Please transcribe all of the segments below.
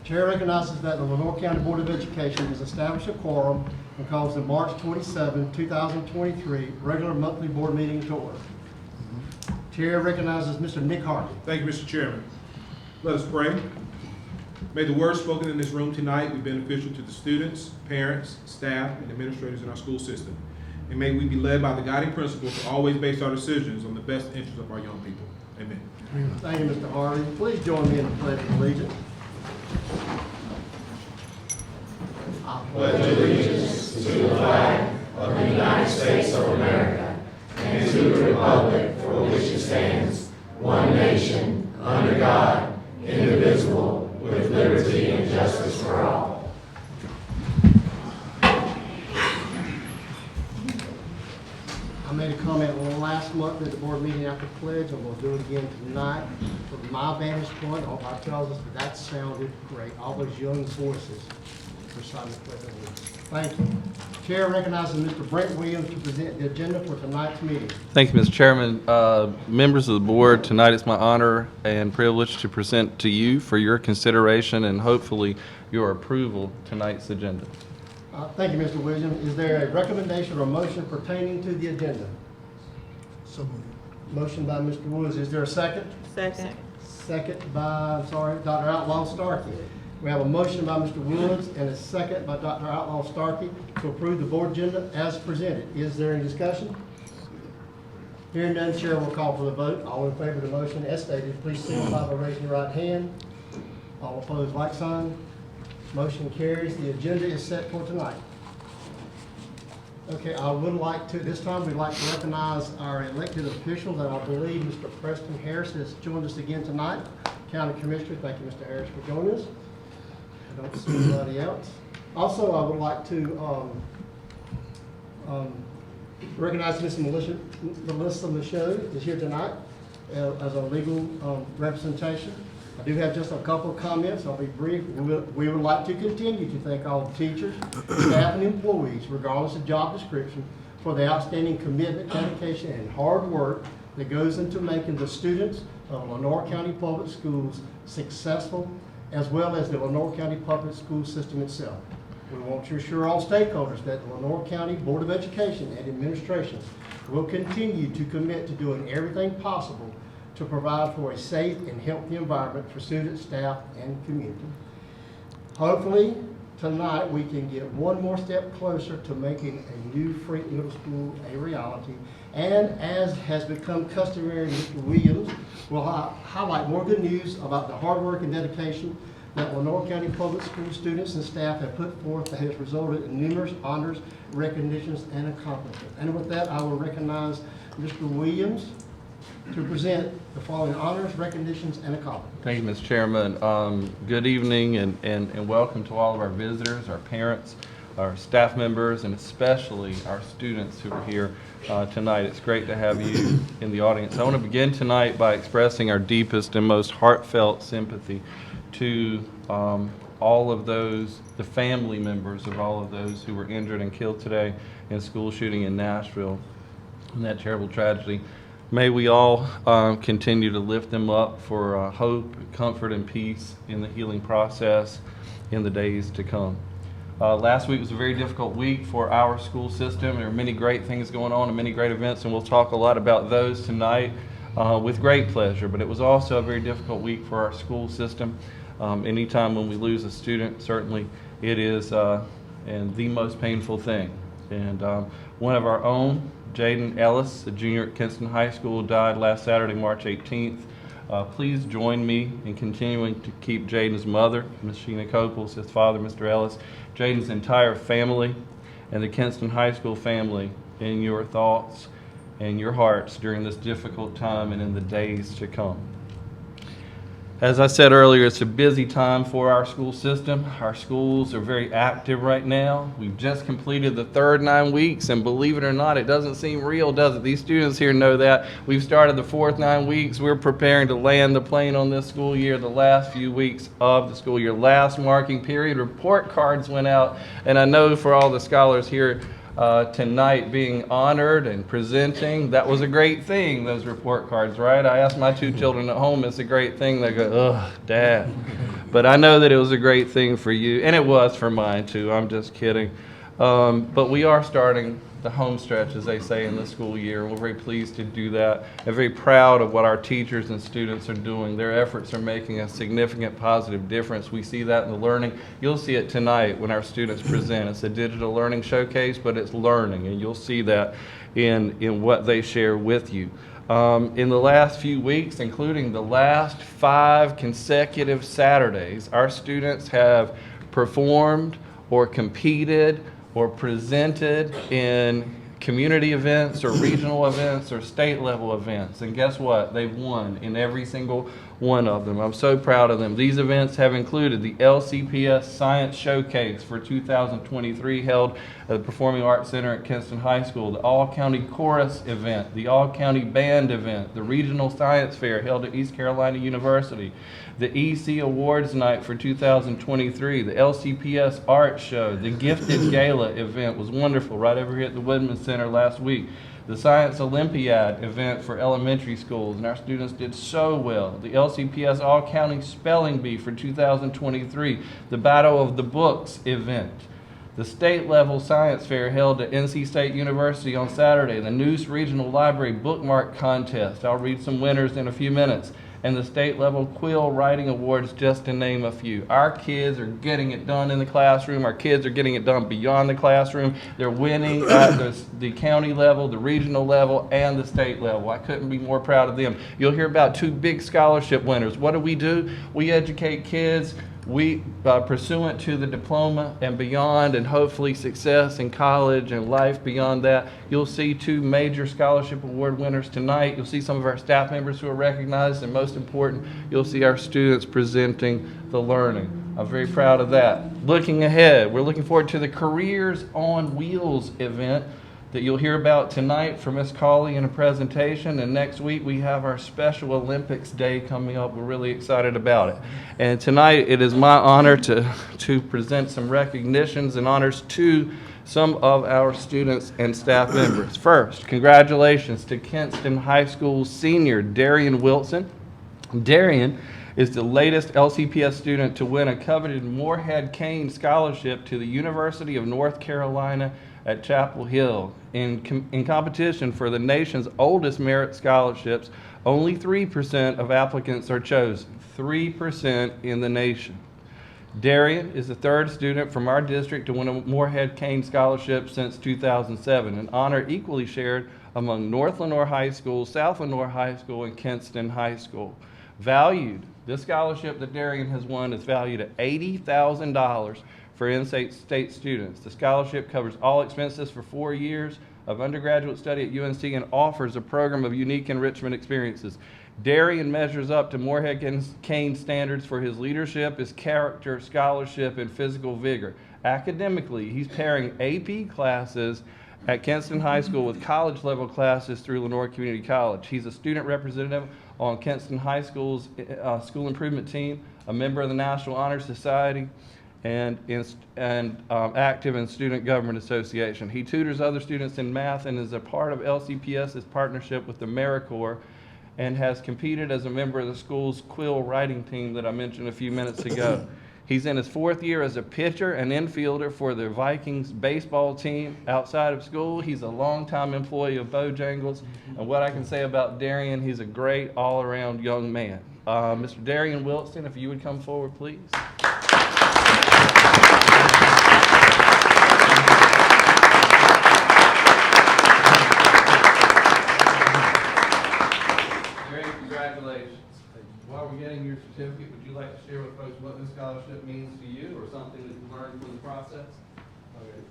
Chair recognizes that the Lenore County Board of Education has established a quorum and calls the March 27, 2023 regular monthly board meeting to order. Chair recognizes Mr. Nick Hardy. Thank you, Mr. Chairman. Let us pray. May the words spoken in this room tonight be beneficial to the students, parents, staff, and administrators in our school system. And may we be led by the guiding principles to always base our decisions on the best interests of our young people. Amen. Thank you, Mr. Hardy. Please join me in the Pledge of Allegiance. I pledge allegiance to the flag of the United States of America and to the republic for which it stands, one nation, under God, indivisible, with liberty and justice for all. I made a comment last month at the board meeting after pledge, and we'll do it again tonight. From my vantage point, all I tells us that sounded great. All those young voices reciting the pledge of allegiance. Thank you. Chair recognizes Mr. Brent Williams to present the agenda for tonight's meeting. Thank you, Mr. Chairman. Members of the board, tonight it's my honor and privilege to present to you for your consideration and hopefully your approval tonight's agenda. Thank you, Mr. Williams. Is there a recommendation or motion pertaining to the agenda? So moved. Motion by Mr. Woods. Is there a second? Second. Second by, Dr. Outlaw Starkey. We have a motion by Mr. Woods and a second by Dr. Outlaw Starkey to approve the board agenda as presented. Is there any discussion? Hearing none, Chair will call for the vote. All in favor of the motion as stated, please signify by raising your right hand. All opposed, like sign. Motion carries. The agenda is set for tonight. Okay, I would like to, this time we'd like to recognize our elected officials, and I believe Mr. Preston Harris has joined us again tonight. County Commissioner, thank you, Mr. Harris, for joining us. I don't see anybody else. Also, I would like to recognize Ms. Melissa Michaud is here tonight as our legal representation. I do have just a couple of comments. I'll be brief. We would like to continue to thank all the teachers, staff, and employees, regardless of job description, for the outstanding commitment, dedication, and hard work that goes into making the students of Lenore County Public Schools successful, as well as the Lenore County Public School System itself. We want to assure all stakeholders that the Lenore County Board of Education and Administration will continue to commit to doing everything possible to provide for a safe and healthy environment for students, staff, and community. Hopefully, tonight we can get one more step closer to making a new Frink Middle School a reality. And as has become customary, Mr. Williams will highlight more good news about the hard work and dedication that Lenore County Public School students and staff have put forth that has resulted in numerous honors, recognitions, and accomplishments. And with that, I will recognize Mr. Williams to present the following honors, recognitions, and accomplishments. Thank you, Mr. Chairman. Good evening and welcome to all of our visitors, our parents, our staff members, and especially our students who are here tonight. It's great to have you in the audience. I want to begin tonight by expressing our deepest and most heartfelt sympathy to all of those, the family members of all of those who were injured and killed today in school shooting in Nashville and that terrible tragedy. May we all continue to lift them up for hope, comfort, and peace in the healing process in the days to come. Last week was a very difficult week for our school system. There are many great things going on and many great events, and we'll talk a lot about those tonight with great pleasure. But it was also a very difficult week for our school system. Anytime when we lose a student, certainly it is and the most painful thing. And one of our own, Jaden Ellis, a junior at Kinston High School, died last Saturday, March 18th. Please join me in continuing to keep Jaden's mother, Ms. Sheena Copels, his father, Mr. Ellis, Jaden's entire family, and the Kinston High School family in your thoughts and your hearts during this difficult time and in the days to come. As I said earlier, it's a busy time for our school system. Our schools are very active right now. We've just completed the third 9 weeks, and believe it or not, it doesn't seem real, does it? These students here know that. We've started the fourth 9 weeks. We're preparing to land the plane on this school year, the last few weeks of the school year. Last marking period, report cards went out, and I know for all the scholars here tonight being honored and presenting. That was a great thing, those report cards, right? I asked my 2 children at home, it's a great thing. They go, ugh, Dad. But I know that it was a great thing for you, and it was for mine too. I'm just kidding. But we are starting the home stretch, as they say, in the school year. We're very pleased to do that and very proud of what our teachers and students are doing. Their efforts are making a significant positive difference. We see that in the learning. You'll see it tonight when our students present. It's a digital learning showcase, but it's learning, and you'll see that in what they share with you. In the last few weeks, including the last 5 consecutive Saturdays, our students have performed or competed or presented in community events or regional events or state level events. And guess what? They've won in every single one of them. I'm so proud of them. These events have included the LCPS Science Showcase for 2023 held at the Performing Arts Center at Kinston High School, the All-County Chorus event, the All-County Band event, the Regional Science Fair held at East Carolina University, the EC Awards Night for 2023, the LCPS Art Show, the Gifted Gala event was wonderful right over here at the Woodman Center last week, the Science Olympiad event for elementary schools, and our students did so well, the LCPS All-County Spelling Bee for 2023, the Battle of the Books event, the state-level science fair held at NC State University on Saturday, the Noose Regional Library Bookmark Contest, I'll read some winners in a few minutes, and the state-level Quill Writing Awards, just to name a few. Our kids are getting it done in the classroom. Our kids are getting it done beyond the classroom. They're winning at the county level, the regional level, and the state level. I couldn't be more proud of them. You'll hear about 2 big scholarship winners. What do? We educate kids. We, pursuant to the diploma and beyond, and hopefully success in college and life beyond that, you'll see 2 major scholarship award winners tonight. You'll see some of our staff members who are recognized, and most important, you'll see our students presenting the learning. I'm very proud of that. Looking ahead, we're looking forward to the Careers on Wheels event that you'll hear about tonight from Ms. Cawley in a presentation, and next week we have our Special Olympics Day coming up. We're really excited about it. And tonight it is my honor to present some recognitions and honors to some of our students and staff members. First, congratulations to Kinston High School senior Darian Wilson. Darian is the latest LCPS student to win a coveted Moorhead Kane Scholarship to the University of North Carolina at Chapel Hill. In competition for the nation's oldest merit scholarships, only 3% of applicants are chosen. 3% in the nation. Darian is the 3rd student from our district to win a Moorhead Kane Scholarship since 2007, an honor equally shared among North Lenoir High School, South Lenoir High School, and Kinston High School. This scholarship that Darian has won is valued at $80,000 for in-state students. The scholarship covers all expenses for 4 years of undergraduate study at UNC and offers a program of unique enrichment experiences. Darian measures up to Moorhead Kane standards for his leadership, his character, scholarship, and physical vigor. Academically, he's pairing AP classes at Kinston High School with college-level classes through Lenoir Community College. He's a student representative on Kinston High School's school improvement team, a member of the National Honor Society, and active in Student Government Association. He tutors other students in math and is a part of LCPS's partnership with the AmeriCorps, and has competed as a member of the school's Quill Writing team that I mentioned a few minutes ago. He's in his 4th year as a pitcher and infielder for the Vikings baseball team. Outside of school, he's a longtime employee of Bojangles. And what I can say about Darian, he's a great all-around young man. Mr. Darian Wilson, if you would come forward, please. Congratulations. While we're getting your certificate, would you like to share with folks what this scholarship means to you, or something that you learned from the process? Okay,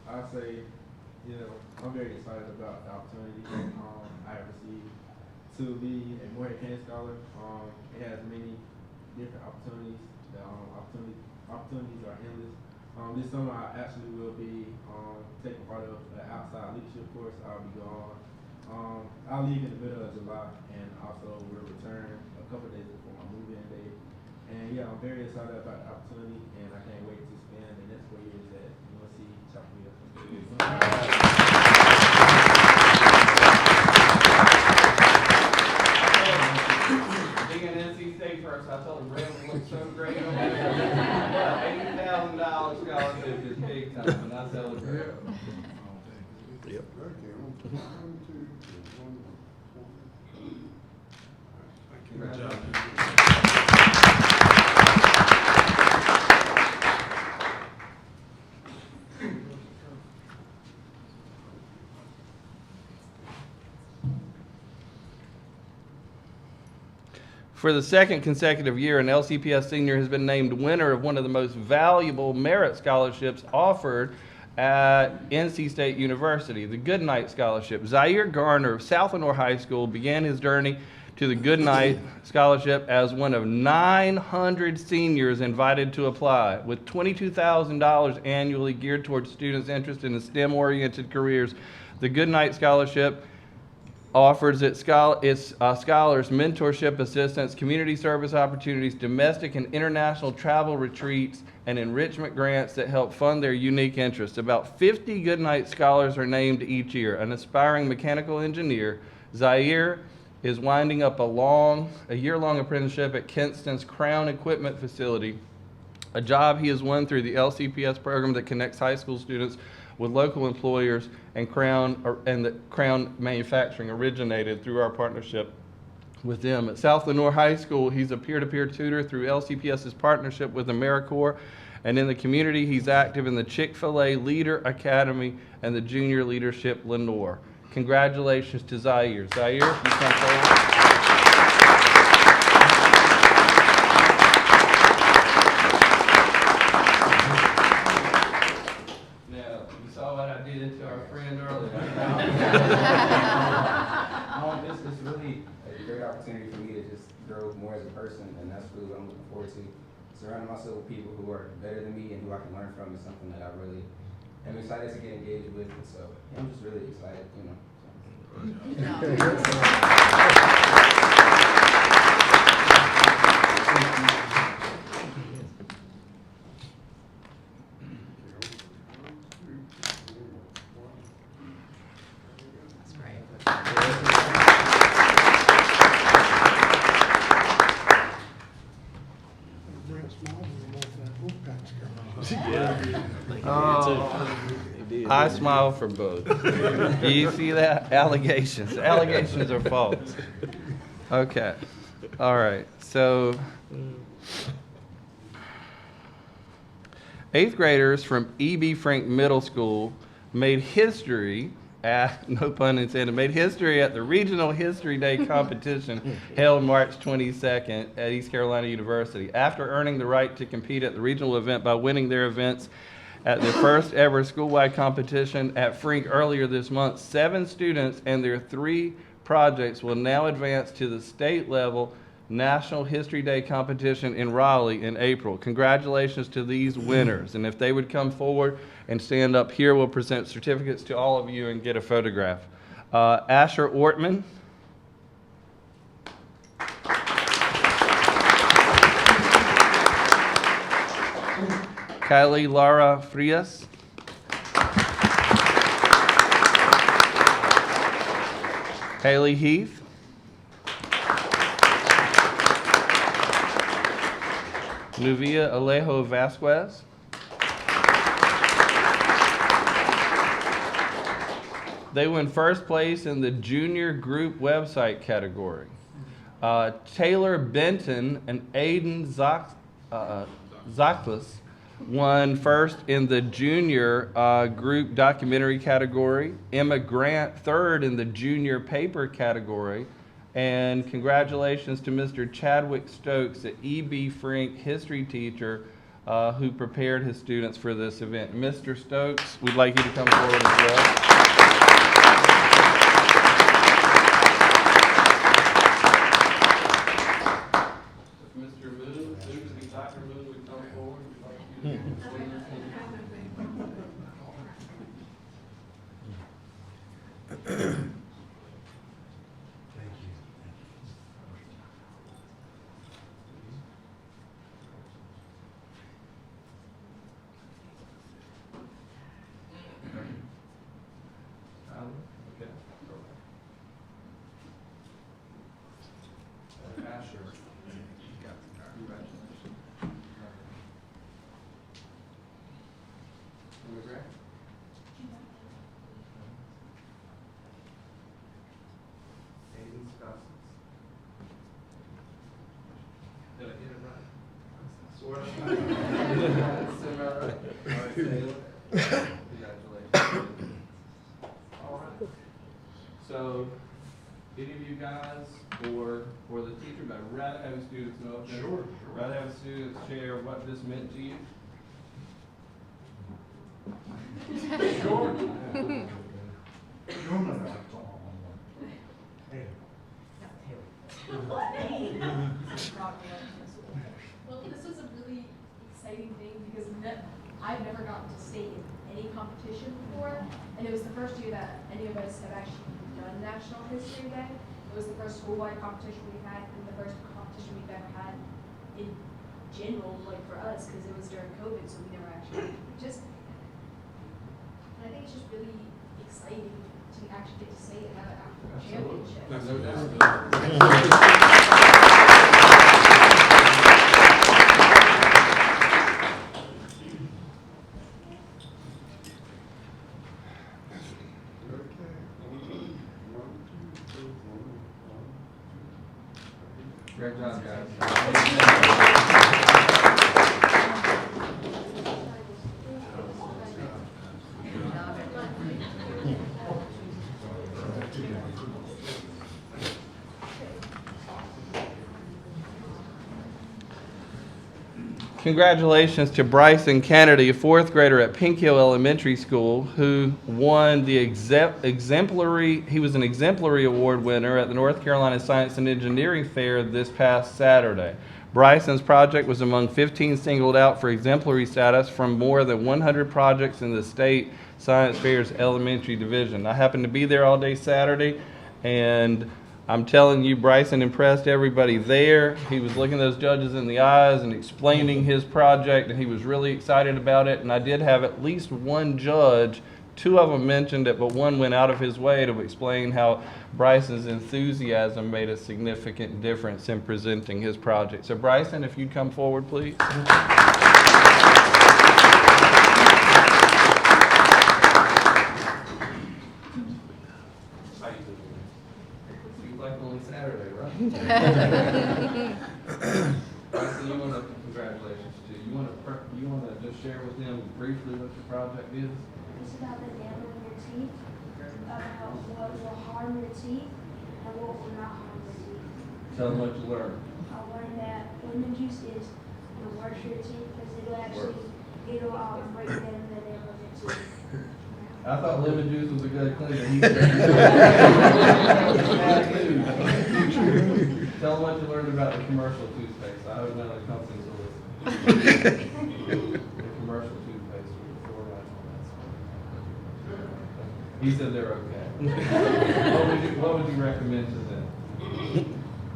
I'd say, I'm very excited about the opportunity I have received to be a Moorhead Kane Scholar. It has many different opportunities. The opportunities are endless. This summer I actually will be taking part of the outside leadership course. I'll be gone. I'll leave in the middle of July, and also will return a couple days before my move-in date. And yeah, I'm very excited about the opportunity, and I can't wait to spend the next 4 years at UNC Chapel Hill. Being an NC State person, I told him Red would look so great on there. $80,000 scholarship is big time, and I celebrate. Good job. For the second consecutive year, an LCPS senior has been named winner of one of the most valuable merit scholarships offered at NC State University, the Goodnight Scholarship. Zaire Garner of South Lenore High School began his journey to the Goodnight Scholarship as one of 900 seniors invited to apply. With $22,000 annually geared towards students interested in STEM-oriented careers, the Goodnight Scholarship offers its scholars mentorship assistance, community service opportunities, domestic and international travel retreats, and enrichment grants that help fund their unique interests. About 50 Goodnight Scholars are named each year. An aspiring mechanical engineer, Zaire is winding up a year-long apprenticeship at Kinston's Crown Equipment Facility, a job he has won through the LCPS program that connects high school students with local employers, and the Crown Manufacturing originated through our partnership with them. At South Lenore High School, he's a peer-to-peer tutor through LCPS's partnership with AmeriCorps, and in the community, he's active in the Chick-fil-A Leader Academy and the Junior Leadership Lenore. Congratulations to Zaire. Zaire, you come forward. To our friend earlier. It's really a great opportunity for me to just grow more as a person, and that's really what I'm looking forward to. Surrounding myself with people who are better than me and who I can learn from is something that I really am excited to get engaged with, and so yeah, I'm just really excited, I smile for both. Do you see that? Allegations. Allegations are false. Okay. All right. So, 8th graders from E.B. Frank Middle School made history no pun intended, made history at the Regional History Day competition held March 22nd at East Carolina University. After earning the right to compete at the regional event by winning their events at the first ever school-wide competition at Frink earlier this month, 7 students and their 3 projects will now advance to the state level National History Day competition in Raleigh in April. Congratulations to these winners. And if they would come forward and stand up here, we'll present certificates to all of you and get a photograph. Asher Ortman. Kylie Lara Frias. Haley Heath. Nuvia Alejo Vasquez. They win first place in the junior group website category. Taylor Benton and Aiden Zaklis won first in the junior group documentary category. Emma Grant third in the junior paper category. And congratulations to Mr. Chadwick Stokes, the E.B. Frink history teacher who prepared his students for this event. Mr. Stokes, we'd like you to come forward as well. Mr. Moon, Dr. Moon would come forward. We'd like you to Did I get it right? Sort of. Semi-right. All right, Taylor. Congratulations. All right. So, any of you guys or the teacher, but I'd rather have students know. Sure. Rather have students share what this meant to you. Sure. Well, this was a really exciting thing because I've never gotten to state in any competition before, and it was the first year that any of us have actually done National History Day. It was the first school-wide competition we've had, and the first competition we've ever had in general, like for us, because it was during COVID, so we never actually participated. And I think it's just really exciting to actually get to say it, have an actual championship. No doubt. Great job, guys. Congratulations to Bryson Kennedy, a fourth grader at Pink Hill Elementary School, who won the he was an exemplary award winner at the North Carolina Science and Engineering Fair this past Saturday. Bryson's project was among 15 singled out for exemplary status from more than 100 projects in the state science fair's elementary division. I happened to be there all day Saturday, and I'm telling you, Bryson impressed everybody there. He was looking those judges in the eyes and explaining his project, and he was really excited about it. And I did have at least one judge, two of them mentioned it, but one went out of his way to explain how Bryson's enthusiasm made a significant difference in presenting his project. So Bryson, if you'd come forward, please. Like only Saturday, right? Bryson, you want to, congratulations to you. You want to just share with them briefly what your project is? It's about the enamel in your teeth, about what will harm your teeth and what will not harm your teeth. Tell them what you learned. I learned that lemon juice is the worst for your teeth because it'll break down the enamel of your teeth. I thought lemon juice was a good cleaner. Tell them what you learned about the commercial toothpaste. I hope none of the companies will listen. The commercial toothpaste with the fluoride on that. He said they're okay. What would you recommend to them? I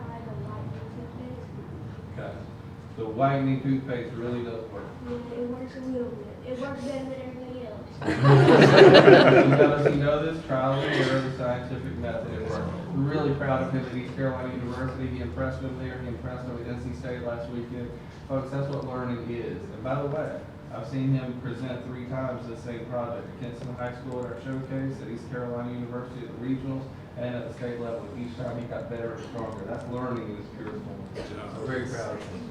like the whitening toothpaste. Okay. The whitening toothpaste really does work. It works a little bit. It works better than everything else. Because you know this, trial and error, the scientific method at work. We're really proud of him at East Carolina University. He impressed them there. He impressed them at NC State last weekend. Folks, that's what learning is. And by the way, I've seen him present 3 times the same project at Kinston High School at our showcase, at East Carolina University at the regionals, and at the state level. Each time he got better and stronger. That's learning in its purest form. I'm very proud of him.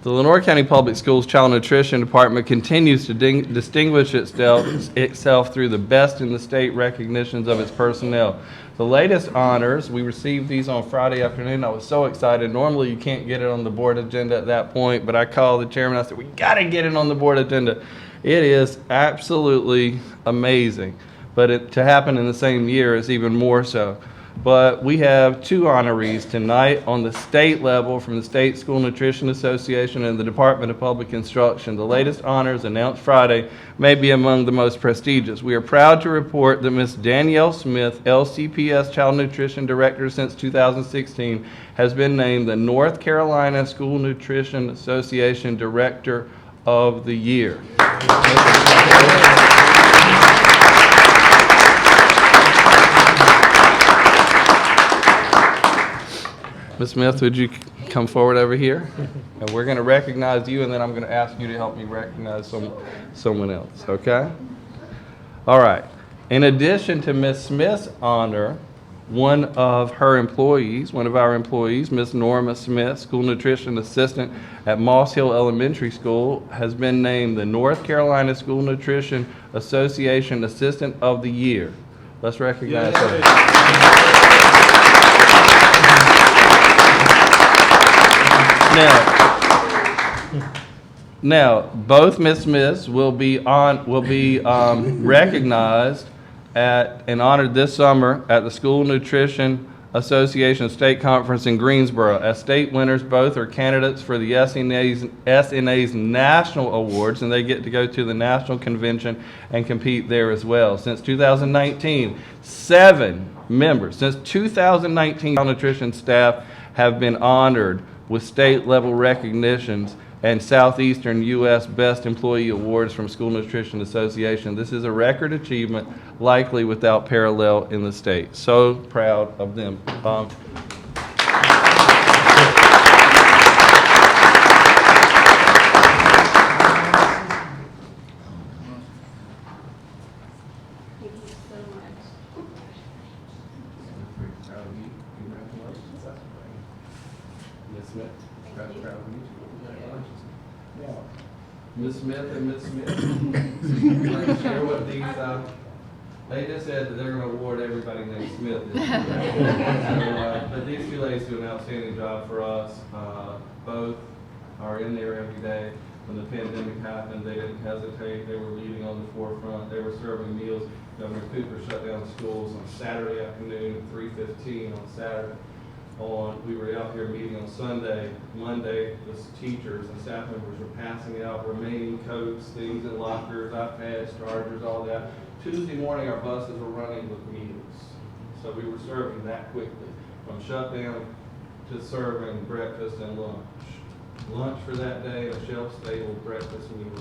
The Lenore County Public Schools Child Nutrition Department continues to distinguish itself through the best in the state recognitions of its personnel. The latest honors, we received these on Friday afternoon. I was so excited. Normally you can't get it on the board agenda at that point, but I called the chairman. I said, we got to get it on the board agenda. It is absolutely amazing, but to happen in the same year is even more so. But we have two honorees tonight on the state level from the State School Nutrition Association and the Department of Public Instruction. The latest honors announced Friday may be among the most prestigious. We are proud to report that Ms. Danielle Smith, LCPS Child Nutrition Director since 2016, has been named the North Carolina School Nutrition Association Director of the Year. Ms. Smith, would you come forward over here? And we're going to recognize you, and then I'm going to ask you to help me recognize someone else, okay? All right. In addition to Ms. Smith's honor, one of our employees, Ms. Norma Smith, School Nutrition Assistant at Moss Hill Elementary School, has been named the North Carolina School Nutrition Association Assistant of the Year. Let's recognize her. Now, both Ms. Smiths will be recognized and honored this summer at the School Nutrition Association State Conference in Greensboro. As state winners, both are candidates for the SNA's National Awards, and they get to go to the national convention and compete there as well. Since 2019, 7 members. Since 2019, nutrition staff have been honored with state-level recognitions and Southeastern U.S. Best Employee Awards from School Nutrition Association. This is a record achievement, likely without parallel in the state. So proud of them. Ms. Smith and Ms. Smith, like share what these, they just said that they're going to award everybody named Smith. But these two ladies do an outstanding job for us. Both are in there every day. When the pandemic happened, they didn't hesitate. They were leading on the forefront. They were serving meals. Governor Cooper shut down schools on Saturday afternoon at 3:15 on Saturday. We were out here meeting on Sunday. Monday, the teachers and staff members were passing out remaining coats, things in lockers, iPads, chargers, all that. Tuesday morning, our buses were running with meals. So we were serving that quickly, from shutdown to serving breakfast and lunch. Lunch for that day, a shelf-stable breakfast meal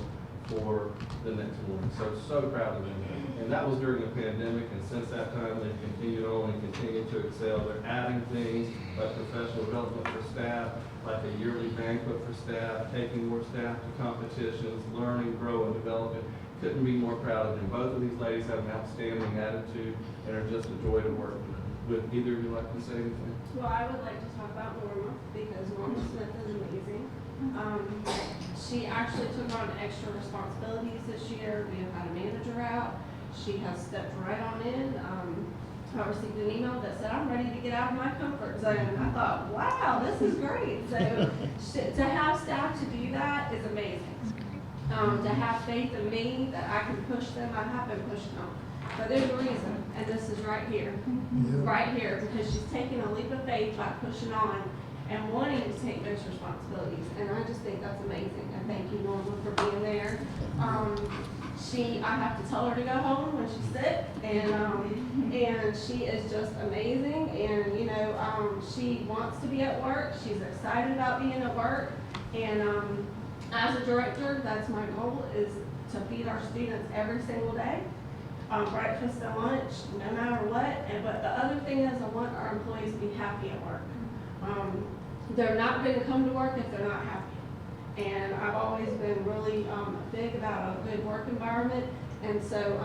for the next morning. So proud of them. And that was during the pandemic, and since that time, they've continued on and continued to excel. They're adding things like professional development for staff, like a yearly banquet for staff, taking more staff to competitions, learning, growing, developing. Couldn't be more proud of them. Both of these ladies have an outstanding attitude and are just a joy to work with. Would either of you like to say anything? Well, I would like to talk about Norma, because Norma Smith is amazing. She actually took on extra responsibilities this year. We have had a manager out. She has stepped right on in. I received an email that said, I'm ready to get out of my comfort zone. And I thought, wow, this is great. So to have staff to do that is amazing. To have faith in me that I can push them, I have been pushing them. But there's a reason, and this is right here. Right here, because she's taking a leap of faith by pushing on and wanting to take those responsibilities. And I just think that's amazing. And thank you, Norma, for being there. I have to tell her to go home when she's sick, and she is just amazing. And she wants to be at work. She's excited about being at work. And as a director, that's my goal, is to feed our students every single day, breakfast and lunch, no matter what. But the other thing is, I want our employees to be happy at work. They're not going to come to work if they're not happy. And I've always been really big about a good work environment. And so,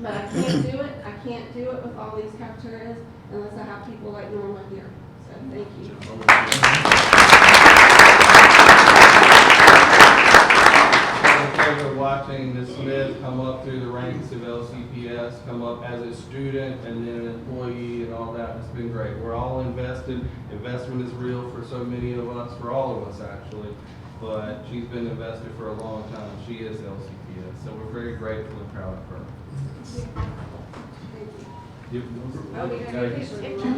but I can't do it. I can't do it with all these cafeterias unless I have people like Norma here. So thank you. Pleasure watching Ms. Smith come up through the ranks of LCPS, come up as a student and then an employee and all that. It's been great. We're all invested. Investment is real for so many of us, for all of us actually. But she's been invested for a long time. She is LCPS. So we're very grateful and proud of her. Oh, we got Gotta a get- picture.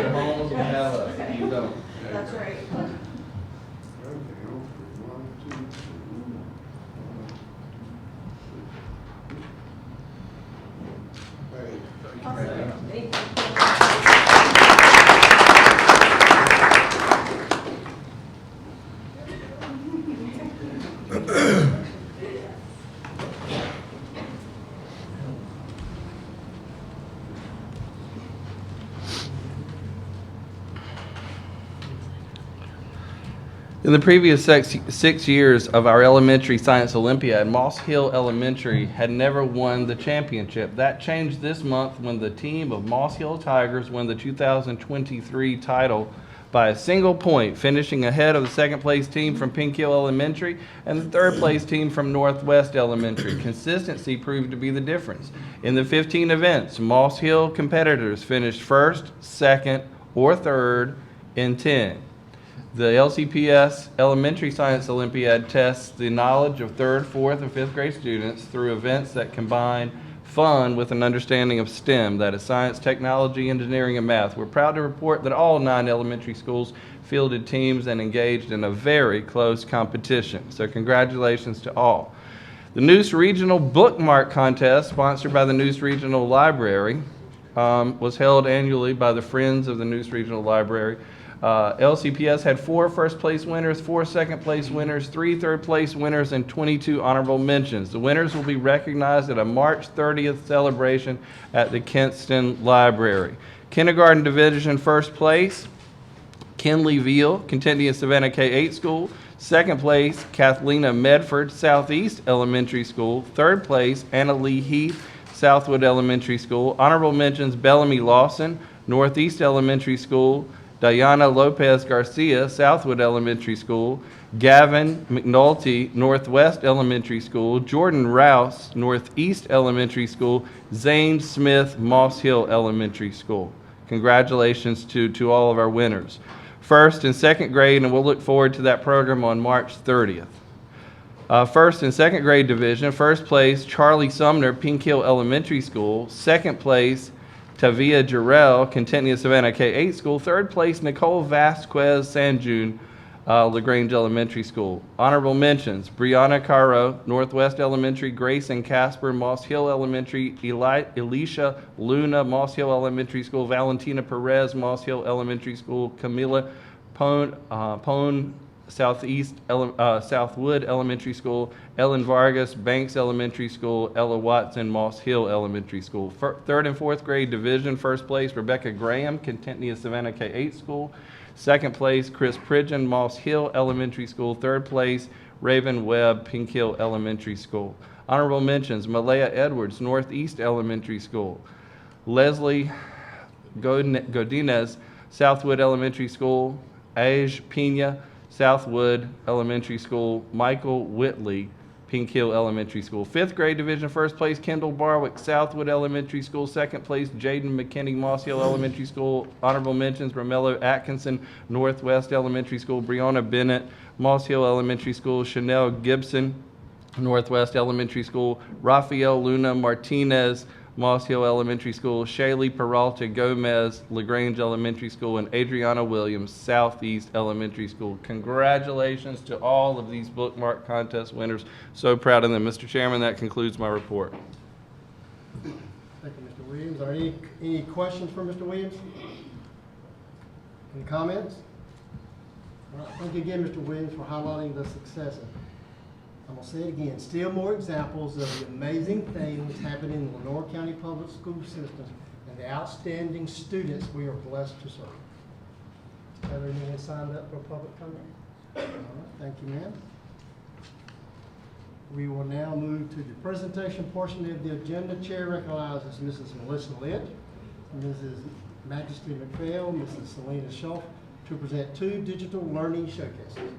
Your homes will have us, you don't. That's right. In the previous 6 years of our elementary science Olympiad, Moss Hill Elementary had never won the championship. That changed this month when the team of Moss Hill Tigers won the 2023 title by a single point, finishing ahead of the second place team from Pink Hill Elementary and the third place team from Northwest Elementary. Consistency proved to be the difference. In the 15 events, Moss Hill competitors finished first, second, or third in 10. The LCPS Elementary Science Olympiad tests the knowledge of 3rd, 4th, and 5th grade students through events that combine fun with an understanding of STEM, that is science, technology, engineering, and math. We're proud to report that all 9 elementary schools fielded teams and engaged in a very close competition. So congratulations to all. The Neuse Regional Bookmark Contest, sponsored by the Neuse Regional Library, was held annually by the Friends of the Neuse Regional Library. LCPS had 4 first place winners, 4 second place winners, 3 third place winners, and 22 honorable mentions. The winners will be recognized at a March 30th celebration at the Kinston Library. Kindergarten Division first place, Kinley Veal, Contentia Savannah K-8 School. Second place, Kathlena Medford, Southeast Elementary School. Third place, Anna Lee Heath, Southwood Elementary School. Honorable mentions, Bellamy Lawson, Northeast Elementary School. Diana Lopez Garcia, Southwood Elementary School. Gavin McNulty, Northwest Elementary School. Jordan Rouse, Northeast Elementary School. Zane Smith, Moss Hill Elementary School. Congratulations to all of our winners. First and second grade, and we'll look forward to that program on March 30th. First and second grade division, first place, Charlie Sumner, Pink Hill Elementary School. Second place, Tavia Jarrell, Contentia Savannah K-8 School. Third place, Nicole Vasquez Sanjun, LaGrange Elementary School. Honorable mentions, Brianna Caro, Northwest Elementary, Grace and Casper, Moss Hill Elementary, Elisha Luna, Moss Hill Elementary School, Valentina Perez, Moss Hill Elementary School, Camila Pone, Southwood Elementary School, Ellen Vargas, Banks Elementary School, Ella Watson, Moss Hill Elementary School. Third and fourth grade division, first place, Rebecca Graham, Contentia Savannah K-8 School. Second place, Chris Pridgeon, Moss Hill Elementary School. Third place, Raven Webb, Pink Hill Elementary School. Honorable mentions, Malaya Edwards, Northeast Elementary School. Leslie Godinez, Southwood Elementary School. Aj Pena, Southwood Elementary School. Michael Whitley, Pink Hill Elementary School. Fifth grade division, first place, Kendall Barwick, Southwood Elementary School. Second place, Jaden McKinney, Moss Hill Elementary School. Honorable mentions, Romello Atkinson, Northwest Elementary School. Brianna Bennett, Moss Hill Elementary School. Chanel Gibson, Northwest Elementary School. Rafael Luna Martinez, Moss Hill Elementary School. Shaylee Peralta Gomez, LaGrange Elementary School. And Adriana Williams, Southeast Elementary School. Congratulations to all of these bookmark contest winners. So proud of them. Mr. Chairman, that concludes my report. Thank you, Mr. Williams. Are any questions for Mr. Williams? Any comments? All right, thank you again, Mr. Williams, for highlighting the success. I'm going to say it again, still more examples of the amazing things happening in the Lenore County Public School System and the outstanding students we are blessed to serve. Have anyone signed up for public comment? All right, thank you, ma'am. We will now move to the presentation portion of the agenda. Chair recognizes Mrs. Melissa Litt, Mrs. Majesty McPhail, Mrs. Selena Schauf to present 2 digital learning showcases.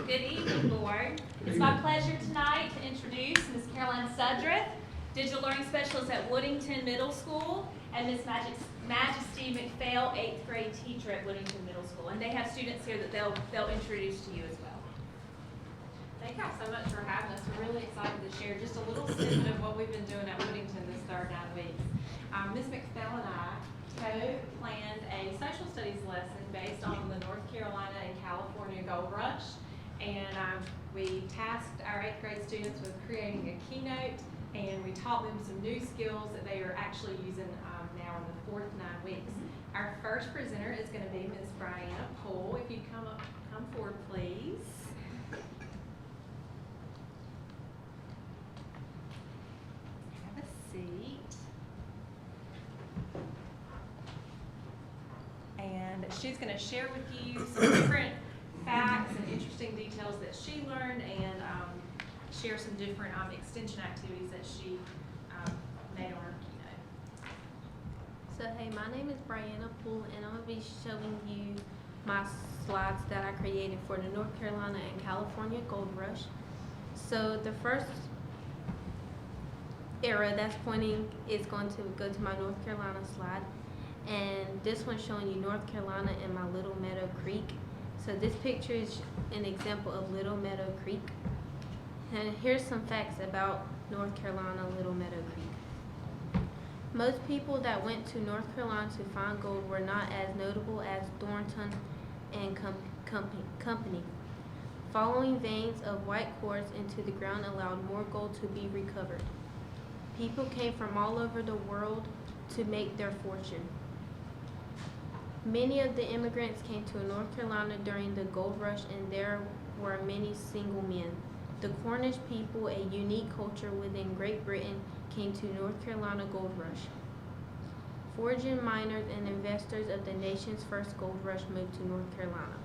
Good evening, Board. It's my pleasure tonight to introduce Ms. Caroline Sudreth, Digital Learning Specialist at Woodington Middle School, and Ms. Majesty McPhail, 8th grade teacher at Woodington Middle School. And they have students here that they'll introduce to you as well. Thank y'all so much for having us. We're really excited to share just a little snippet of what we've been doing at Woodington this third 9 weeks. Ms. McPhail and I co-planned a social studies lesson based on the North Carolina and California Gold Rush. And we tasked our 8th grade students with creating a keynote, and we taught them some new skills that they are actually using now in the fourth 9 weeks. Our first presenter is going to be Ms. Brianna Poole. If you'd come forward, please. Have a seat. And she's going to share with you some different facts and interesting details that she learned, and share some different extension activities that she made on her keynote. So hey, my name is Brianna Poole, and I'm going to be showing you my slides that I created for the North Carolina and California Gold Rush. So the first arrow that's pointing is going to go to my North Carolina slide, and this one's showing you North Carolina and my Little Meadow Creek. So this picture is an example of Little Meadow Creek. And here's some facts about North Carolina, Little Meadow Creek. Most people that went to North Carolina to find gold were not as notable as Thornton and Company. Following veins of white quartz into the ground allowed more gold to be recovered. People came from all over the world to make their fortune. Many of the immigrants came to North Carolina during the gold rush, and there were many single men. The Cornish people, a unique culture within Great Britain, came to North Carolina gold rush. Foraging miners and investors of the nation's first gold rush moved to North Carolina.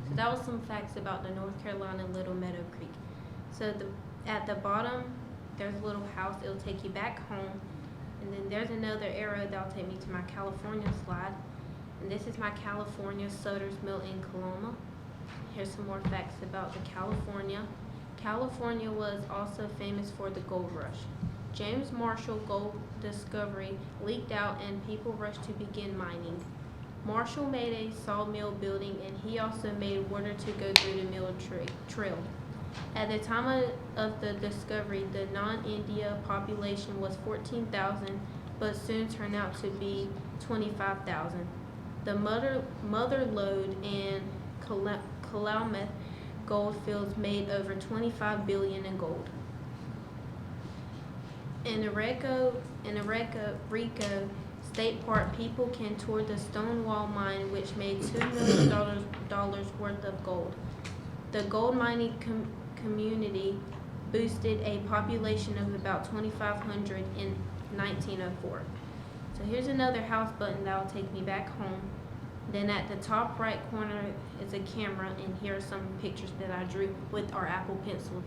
So that was some facts about the North Carolina Little Meadow Creek. So at the bottom, there's a little house. It'll take you back home. And then there's another arrow that'll take me to my California slide. And this is my California Soder's Mill in Coloma. Here's some more facts about the California. California was also famous for the gold rush. James Marshall gold discovery leaked out, and people rushed to begin mining. Marshall made a sawmill building, and he also made water to go through the mill trail. At the time of the discovery, the non-India population was 14,000, but soon turned out to be 25,000. The Mother Lode and Calumet gold fields made over $25 billion in gold. In Rico State Park, people can tour the Stonewall Mine, which made $2 million worth of gold. The gold mining community boosted a population of about 2,500 in 1904. So here's another house button that will take me back home. Then at the top right corner is a camera, and here are some pictures that I drew with our Apple pencils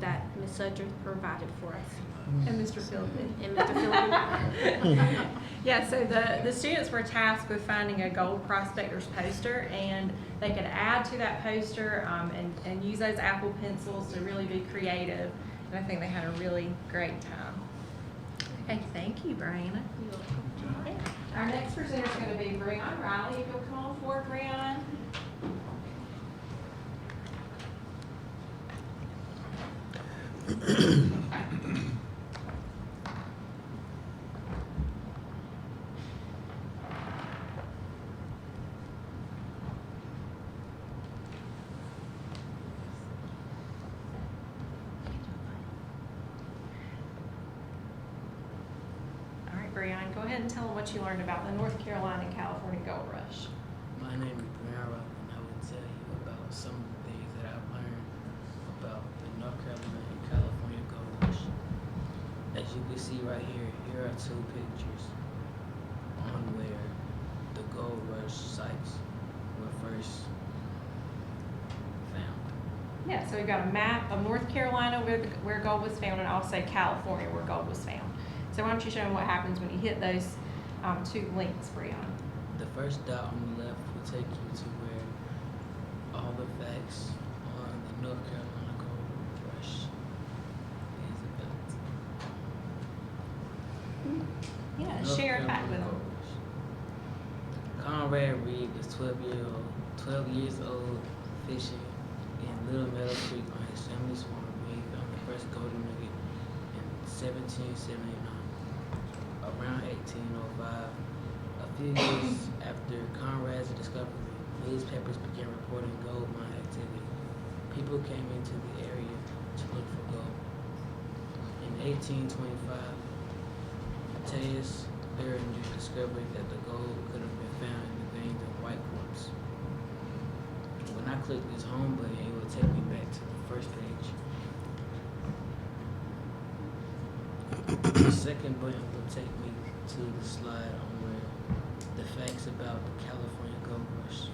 that Ms. Sudrith provided for us. And Mr. Philby. And Mr. Philby. Yeah, so the students were tasked with finding a gold prospector's poster, and they could add to that poster and use those Apple pencils to really be creative. And I think they had a really great time. Okay, thank you, Brianna. Our next presenter is going to be Breon Riley. If you'll come on forward, Breon. Breon, go ahead and tell them what you learned about the North Carolina and California Gold Rush. My name is Breon, and I will tell you about some of the things that I've learned about the North Carolina and California Gold Rush. As you can see right here, here are two pictures on where the Gold Rush sites were first found. Yeah, so we've got a map of North Carolina where gold was found, and also California where gold was found. So why don't you show them what happens when you hit those two links, Breon? The first dot on the left will take you to where all the facts on the North Carolina Gold Rush is about. Yeah, North share a fact with Carolina them. Gold Rush. Conrad Reed was 12 years old fishing in Little Meadow Creek on his family's farm when he found the first golden nugget in 1779. Around 1805, a few years after Conrad's discovery, newspapers began reporting gold mine activity. People came into the area to look for gold. In 1825, Matthias Behringer discovered that the gold could have been found in the veins of white quartz. When I click this home button, it will take me back to the first page. The second button will take me to the slide on where the facts about the California gold rush.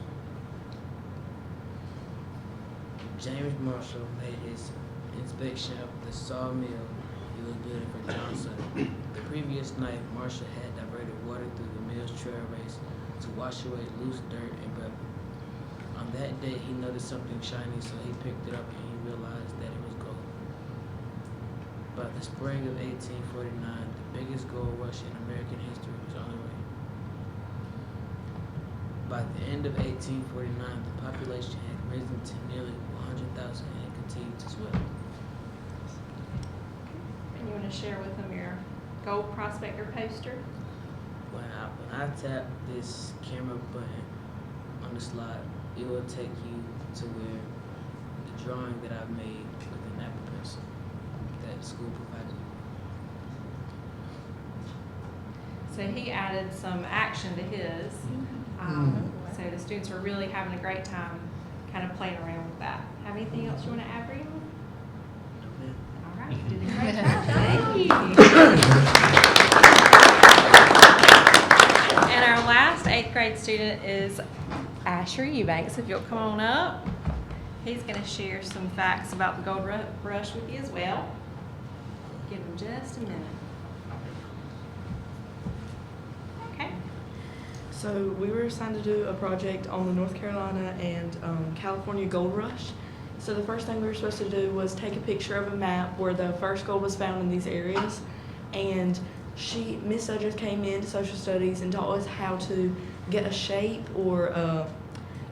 James Marshall made his inspection of the sawmill he was building for John Sutter. The previous night, Marshall had diverted water through the mill's trail race to wash away loose dirt and gravel. On that day, he noticed something shiny, so he picked it up and he realized that it was gold. By the spring of 1849, the biggest gold rush in American history was on the way. By the end of 1849, the population had risen to nearly 100,000 and continued to swell. And you want to share with them your gold prospector poster? When I tap this camera button on the slide, it will take you to where the drawing that I've made with an Apple Pencil that the school provided me. So he added some action to his. So the students are really having a great time kind of playing around with that. Have anything else you want to add, Bree? All right, you did a great job. Thank you. And our last 8th grade student is Asher Eubanks. If you'll come on up, he's going to share some facts about the gold rush with you as well. Give him just a minute. Okay. So we were assigned to do a project on the North Carolina and California gold rush. So the first thing we were supposed to do was take a picture of a map where the first gold was found in these areas. And Miss Sudreth came into social studies and taught us how to get a shape or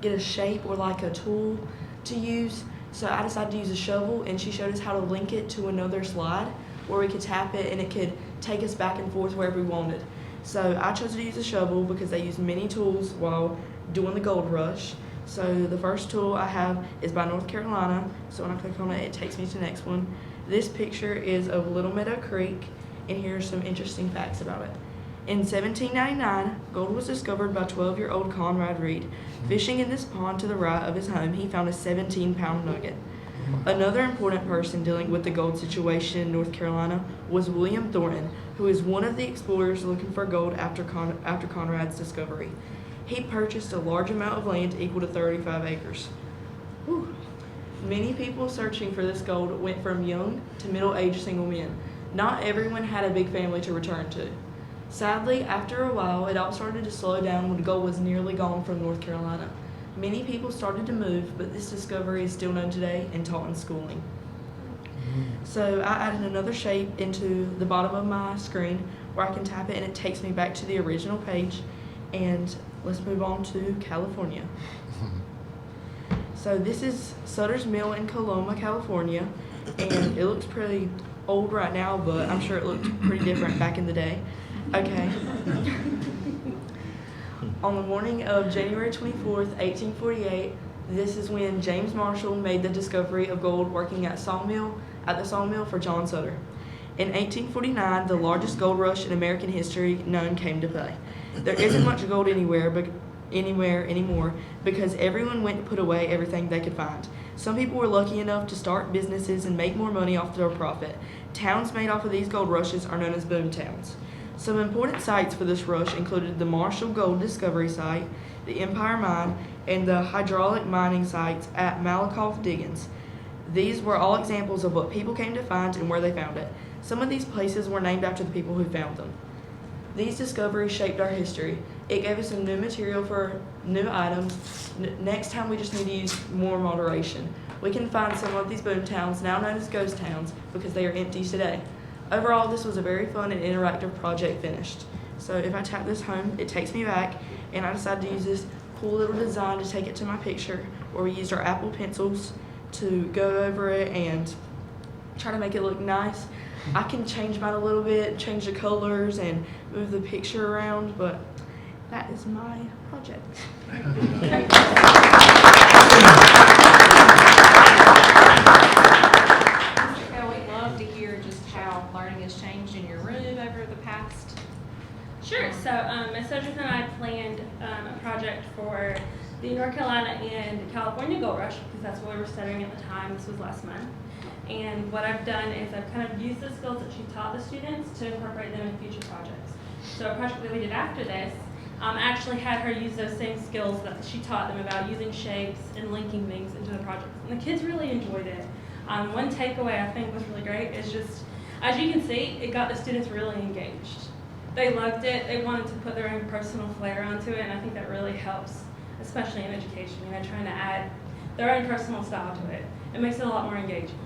like a tool to use. So I decided to use a shovel, and she showed us how to link it to another slide where we could tap it and it could take us back and forth wherever we wanted. So I chose to use a shovel because they use many tools while doing the gold rush. So the first tool I have is by North Carolina. So when I click on it, it takes me to the next one. This picture is of Little Meadow Creek, and here are some interesting facts about it. In 1799, gold was discovered by 12-year-old Conrad Reed. Fishing in this pond to the right of his home, he found a 17-pound nugget. Another important person dealing with the gold situation in North Carolina was William Thornton, who is one of the explorers looking for gold after Conrad's discovery. He purchased a large amount of land equal to 35 acres. Whew. Many people searching for this gold went from young to middle-aged single men. Not everyone had a big family to return to. Sadly, after a while, it all started to slow down when gold was nearly gone from North Carolina. Many people started to move, but this discovery is still known today and taught in schooling. So I added another shape into the bottom of my screen where I can tap it and it takes me back to the original page. And let's move on to California. So this is Sutter's Mill in Coloma, California, and it looks pretty old right now, but I'm sure it looked pretty different back in the day. Okay. On the morning of January 24th, 1848, this is when James Marshall made the discovery of gold working at the sawmill for John Sutter. In 1849, the largest gold rush in American history known came to play. There isn't much gold anywhere anymore because everyone went to put away everything they could find. Some people were lucky enough to start businesses and make more money off their profit. Towns made off of these gold rushes are known as boom towns. Some important sites for this rush included the Marshall Gold Discovery Site, the Empire Mine, and the hydraulic mining sites at Malakoff Diggings. These were all examples of what people came to find and where they found it. Some of these places were named after the people who found them. These discoveries shaped our history. It gave us some new material for new items. Next time we just need to use more moderation. We can find some of these boom towns, now known as ghost towns, because they are empty today. Overall, this was a very fun and interactive project finished. So if I tap this home, it takes me back, and I decided to use this cool little design to take it to my picture, where we used our Apple pencils to go over it and try to make it look nice. I can change mine a little bit, change the colors and move the picture around, but that is my project. We'd love to hear just how learning has changed in your room over the past. Sure. So Ms. Sedgwick and I planned a project for the North Carolina and California Gold Rush because that's what we were studying at the time. This was last month. And what I've done is I've kind of used the skills that she taught the students to incorporate them in future projects. So a project that we did after this actually had her use those same skills that she taught them about using shapes and linking things into the project. And the kids really enjoyed it. One takeaway I think was really great is just, as you can see, it got the students really engaged. They loved it. They wanted to put their own personal flair onto it, and I think that really helps, especially in education, trying to add their own personal style to it. It makes it a lot more engaging.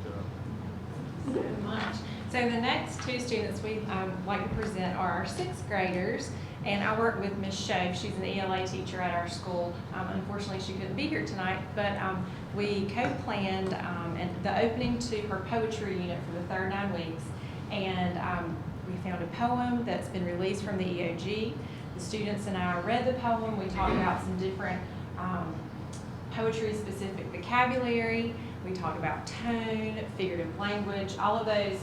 So much. So the next two students we'd like to present are our 6th graders, and I work with Ms. Shove. She's an ELA teacher at our school. Unfortunately, she couldn't be here tonight, but we co-planned the opening to her poetry unit for the third 9 weeks, and we found a poem that's been released from the EOG. The students and I read the poem. We talked about some different poetry-specific vocabulary. We talk about tone, figurative language, all of those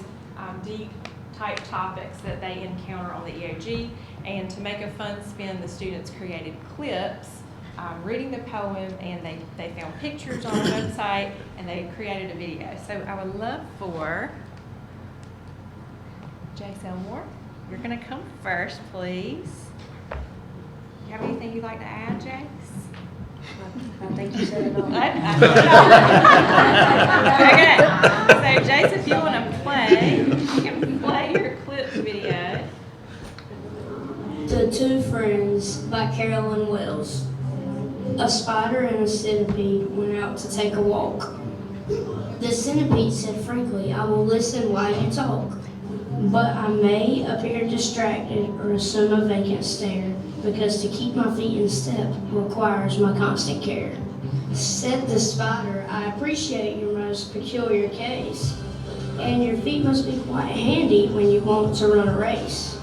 deep type topics that they encounter on the EOG. And to make a fun spin, the students created clips reading the poem, and they found pictures on the website, and they created a video. So I would love for Jace Elmore, you're going to come first, please. You have anything you'd like to add, Jace? I think you said it all. Okay. So, Jace, if you want to play, you can play your clip video. The Two Friends by Carolyn Wells. A spider and a centipede went out to take a walk. The centipede said frankly, "I will listen while you talk, but I may appear distracted or assume a vacant stare, because to keep my feet in step requires my constant care." Said the spider, "I appreciate your most peculiar case, and your feet must be quite handy when you want to run a race.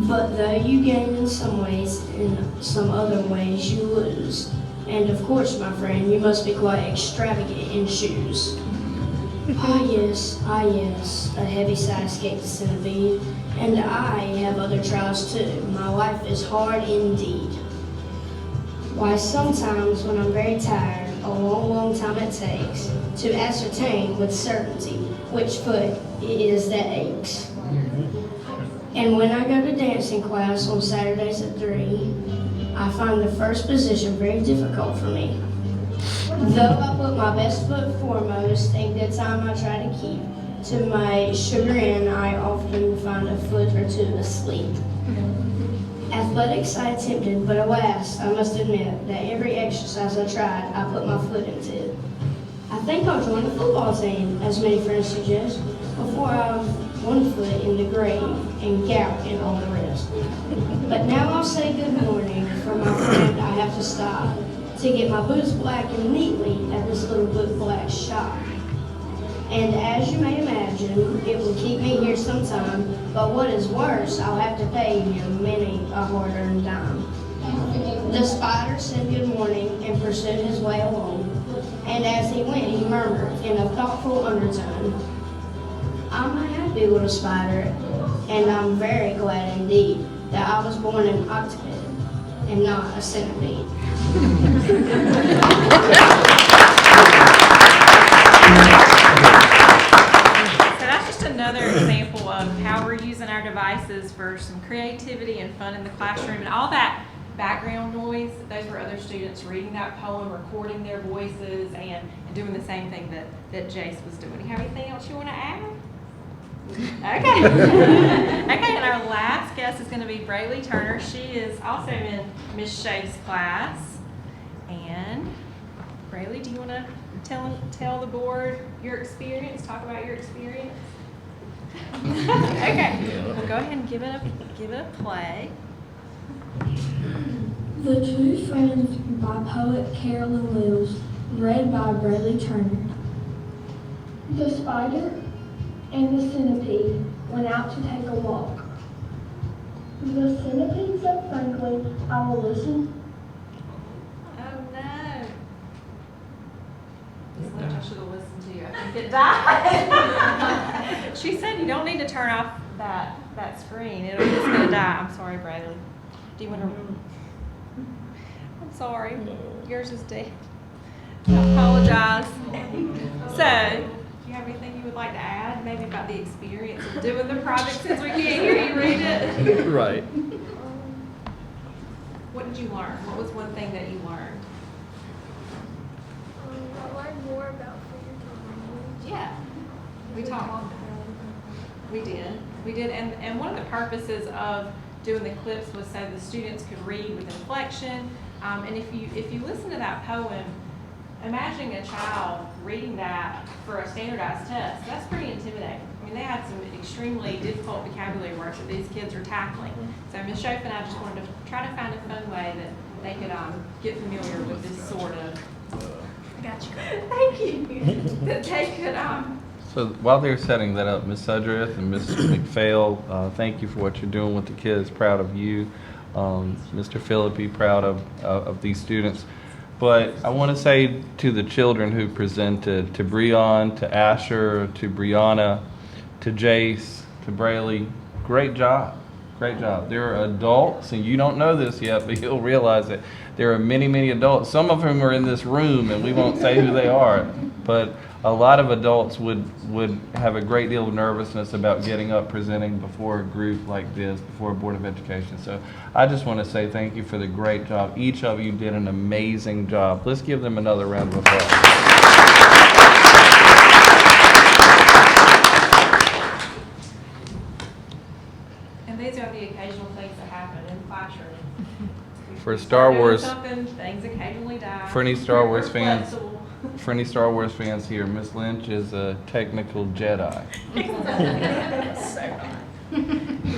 But though you gain in some ways, in some other ways you lose. And of course, my friend, you must be quite extravagant in shoes." Ah yes, a heavy sigh escaped the centipede. "And I have other trials too. My life is hard indeed. Why, sometimes when I'm very tired, a long, long time it takes to ascertain with certainty which foot it is that aches. And when I go to dancing class on Saturdays at 3, I find the first position very difficult for me. Though I put my best foot foremost and good time I try to keep, to my chagrin I often find a foot or two asleep. Athletics I attempted, but alas, I must admit that every exercise I tried, I put my foot into. I think I'll join the football team, as many friends suggest, before I have one foot in the grave and gout and all the rest. But now I'll say good morning, for my friend I have to stop to get my boots blackened neatly at this little boot black shop. And as you may imagine, it will keep me here some time, but what is worse, I'll have to pay him many a hard-earned dime." The spider said good morning and pursued his way along, and as he went he murmured in a thoughtful undertone, "I'm a happy little spider, and I'm very glad indeed that I was born an octopus and not a centipede." Another example of how we're using our devices for some creativity and fun in the classroom, and all that background noise, those were other students reading that poem, recording their voices, and doing the same thing that Jace was doing. Do you have anything else you want to add? Okay. Okay, and our last guest is going to be Braylee Turner. She is also in Ms. Shove's class. And Braylee, do you want to tell the board your experience, talk about your experience? Okay, well, go ahead and give it a play. The Two Friends by poet Carolyn Wells read by Bradley Turner. The spider and the centipede went out to take a walk. The centipede said frankly, I will listen. Oh no. Just like I should have listened to you. I think it died. She said you don't need to turn off that screen. It's gonna die. I'm sorry, Bradley. Do you want to? I'm sorry. Yours is dead. I apologize. So, do you have anything you would like to add, maybe about the experience of doing the project since we can't hear you read it? Right. What did you learn? What was one thing that you learned? I learned more about figurative language. Yeah. We talked. We did, and one of the purposes of doing the clips was so the students could read with inflection. And if you listen to that poem, imagining a child reading that for a standardized test, that's pretty intimidating. I mean, they had some extremely difficult vocabulary words that these kids are tackling. So Ms. Schoaf and I just wanted to try to find a fun way that they could get familiar with this sort of. Got you. Thank you. That they could So while they're setting that up, Ms. Sudreth and Ms. McPhail, thank you for what you're doing with the kids. Proud of you. Mr. Philippi, proud of these students. But I want to say to the children who presented, to Breon, to Asher, to Brianna, to Jace, to Brayley, great job. Great job. There are adults, and you don't know this yet, but you'll realize that there are many, many adults. Some of whom are in this room, and we won't say who they are. But a lot of adults would have a great deal of nervousness about getting up presenting before a group like this, before a Board of Education. So I just want to say thank you for the great job. Each of you did an amazing job. Let's give them another round of applause. And these are the occasional things that happen in the classroom. For Star Wars, Something, things occasionally die. for any Star Wars We're fans, flexible. for any Star Wars fans here, Miss Lynch is a technical Jedi. You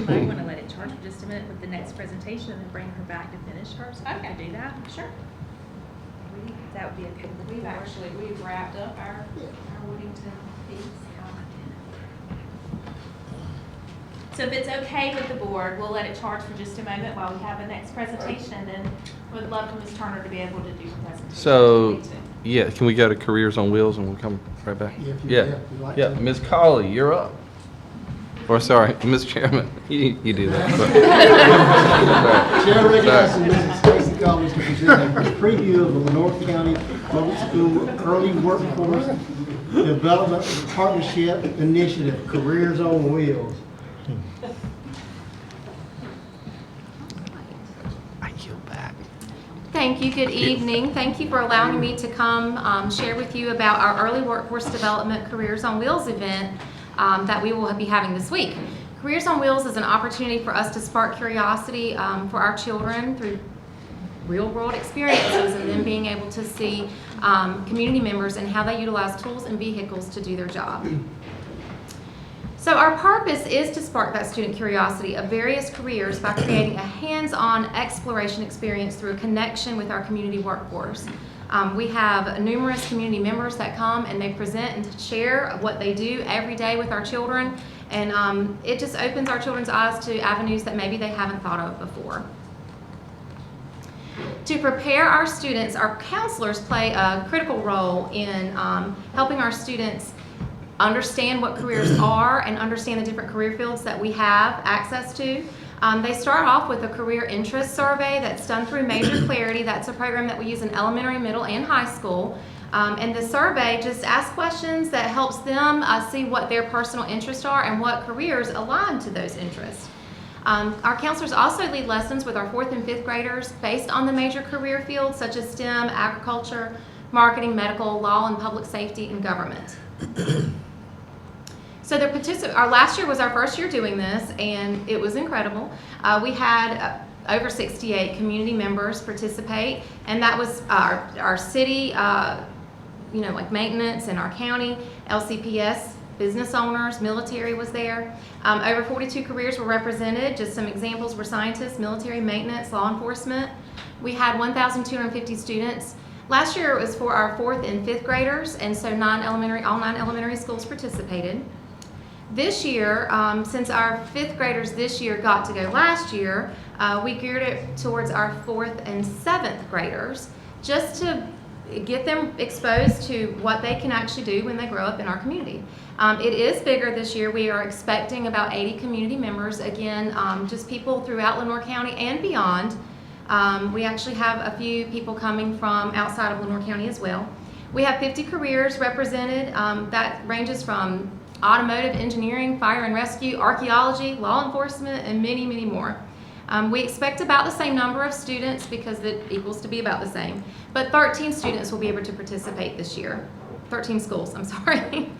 might want to let it charge for just a minute with the next presentation and then bring her back to finish hers. If we could do that. Sure. That would be okay. We've wrapped up our Woodington piece. So if it's okay with the board, we'll let it charge for just a moment while we have the next presentation, and then we'd love for Ms. Turner to be able to do the presentation. So, yeah, can we go to Careers on Wheels and we'll come right back? Yeah, if you- Yeah, if you'd like yeah. to. Ms. Colley, you're up. Or sorry, Ms. Chairman, you do that. Chair recognizes Mrs. Stacy Collins to present a preview of the North County Public School Early Workforce Development Partnership Initiative, Careers on Wheels. I yield back. Thank you. Good evening. Thank you for allowing me to come share with you about our Early Workforce Development Careers on Wheels event that we will be having this week. Careers on Wheels is an opportunity for us to spark curiosity for our children through real-world experiences and then being able to see community members and how they utilize tools and vehicles to do their job. So our purpose is to spark that student curiosity of various careers by creating a hands-on exploration experience through a connection with our community workforce. We have numerous community members that come and they present and share what they do every day with our children, and it just opens our children's eyes to avenues that maybe they haven't thought of before. To prepare our students, our counselors play a critical role in helping our students understand what careers are and understand the different career fields that we have access to. They start off with a career interest survey that's done through Major Clarity. That's a program that we use in elementary, middle, and high school. And the survey just asks questions that helps them see what their personal interests are and what careers align to those interests. Our counselors also lead lessons with our 4th and 5th graders based on the major career fields such as STEM, agriculture, marketing, medical, law, and public safety, and government. So our last year was our first year doing this, and it was incredible. We had over 68 community members participate, and that was our city, like maintenance, and our county, LCPS, business owners, military was there. Over 42 careers were represented. Just some examples were scientists, military, maintenance, law enforcement. We had 1,250 students Last year it was for our 4th and 5th graders, and so all 9 elementary schools participated. This year, since our 5th graders this year got to go last year, we geared it towards our 4th and 7th graders, just to get them exposed to what they can actually do when they grow up in our community. It is bigger this year. We are expecting about 80 community members, again, just people throughout Lenoir County and beyond. We actually have a few people coming from outside of Lenoir County as well. We have 50 careers represented. That ranges from automotive, engineering, fire and rescue, archaeology, law enforcement, and many, many more. We expect about the same number of students because it equals to be about the same. But 13 students will be able to participate this year. 13 schools, I'm sorry.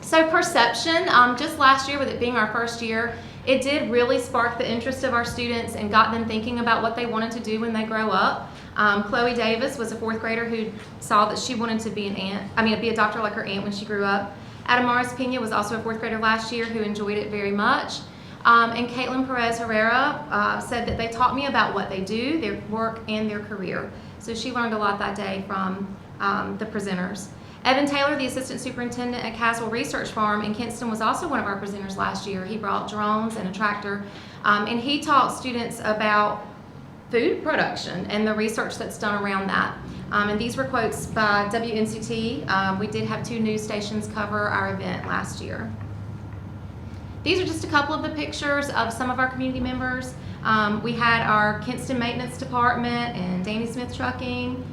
So perception, just last year with it being our first year, it did really spark the interest of our students and got them thinking about what they wanted to do when they grow up. Chloe Davis was a 4th grader who saw that she wanted to be be a doctor like her aunt when she grew up. Adamaris Pena was also a 4th grader last year who enjoyed it very much. And Caitlin Perez Herrera said that they taught me about what they do, their work, and their career. So she learned a lot that day from the presenters. Evan Taylor, the assistant superintendent at Caswell Research Farm in Kinston, was also one of our presenters last year. He brought drones and a tractor, and he taught students about food production and the research that's done around that. And these were quotes by WNCT. We did have 2 news stations cover our event last year. These are just a couple of the pictures of some of our community members. We had our Kinston Maintenance Department and Danny Smith Trucking.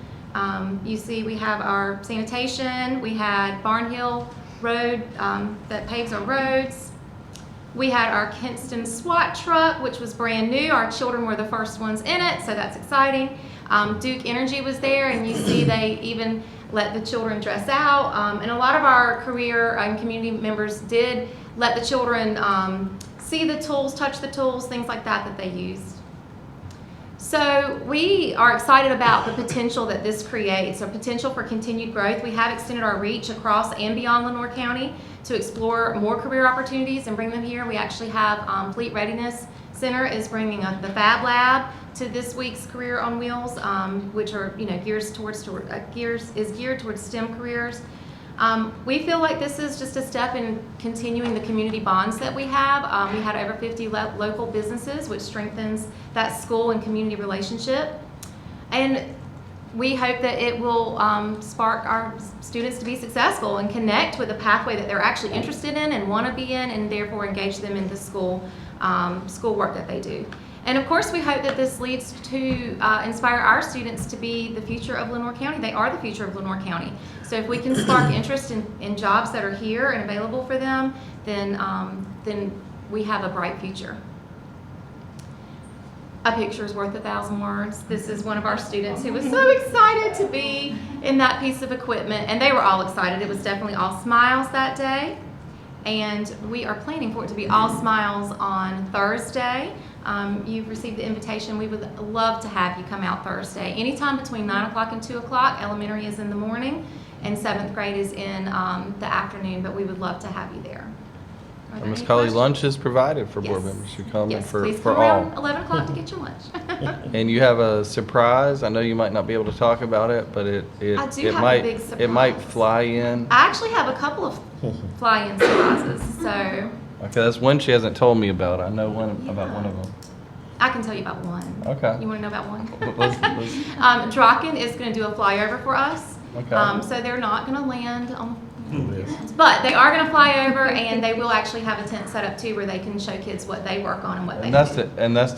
You see we have our sanitation. We had Barnhill Road that paves our roads. We had our Kinston SWAT truck, which was brand new. Our children were the first ones in it, so that's exciting. Duke Energy was there, and you see they even let the children dress out. And a lot of our career and community members did let the children see the tools, touch the tools, things like that they used. So we are excited about the potential that this creates, a potential for continued growth. We have extended our reach across and beyond Lenoir County to explore more career opportunities and bring them here. We actually have Fleet Readiness Center is bringing the Fab Lab to this week's Career on Wheels, which are geared towards STEM careers. We feel like this is just a step in continuing the community bonds that we have. We had over 50 local businesses, which strengthens that school and community relationship. And we hope that it will spark our students to be successful and connect with a pathway that they're actually interested in and want to be in, and therefore engage them in the school work that they do. And of course, we hope that this leads to inspire our students to be the future of Lenoir County. They are the future of Lenoir County. So if we can spark interest in jobs that are here and available for them, then we have a bright future. A picture is worth 1,000 words. This is one of our students who was so excited to be in that piece of equipment, and they were all excited. It was definitely all smiles that day, and we are planning for it to be all smiles on Thursday. You've received the invitation. We would love to have you come out Thursday. Anytime between 9 o'clock and 2 o'clock. Elementary is in the morning, and 7th grade is in the afternoon, but we would love to have you there. And Ms. Colley, lunch is provided for board members who come in for please come all. around 11 o'clock to get your lunch. And you have a surprise. I know you might not be able to talk about it, but I do have a big surprise. It might fly in. I actually have a couple of fly-in surprises, so Okay, that's one she hasn't told me about. I know about one of them. I can tell you about one. Okay. You want to know about one? Let's- Draken is going to do a flyover for us. Okay. So they're not going to land on, but they are going to fly over, and they will actually have a tent set up too, where they can show kids what they work on and what they do. And that's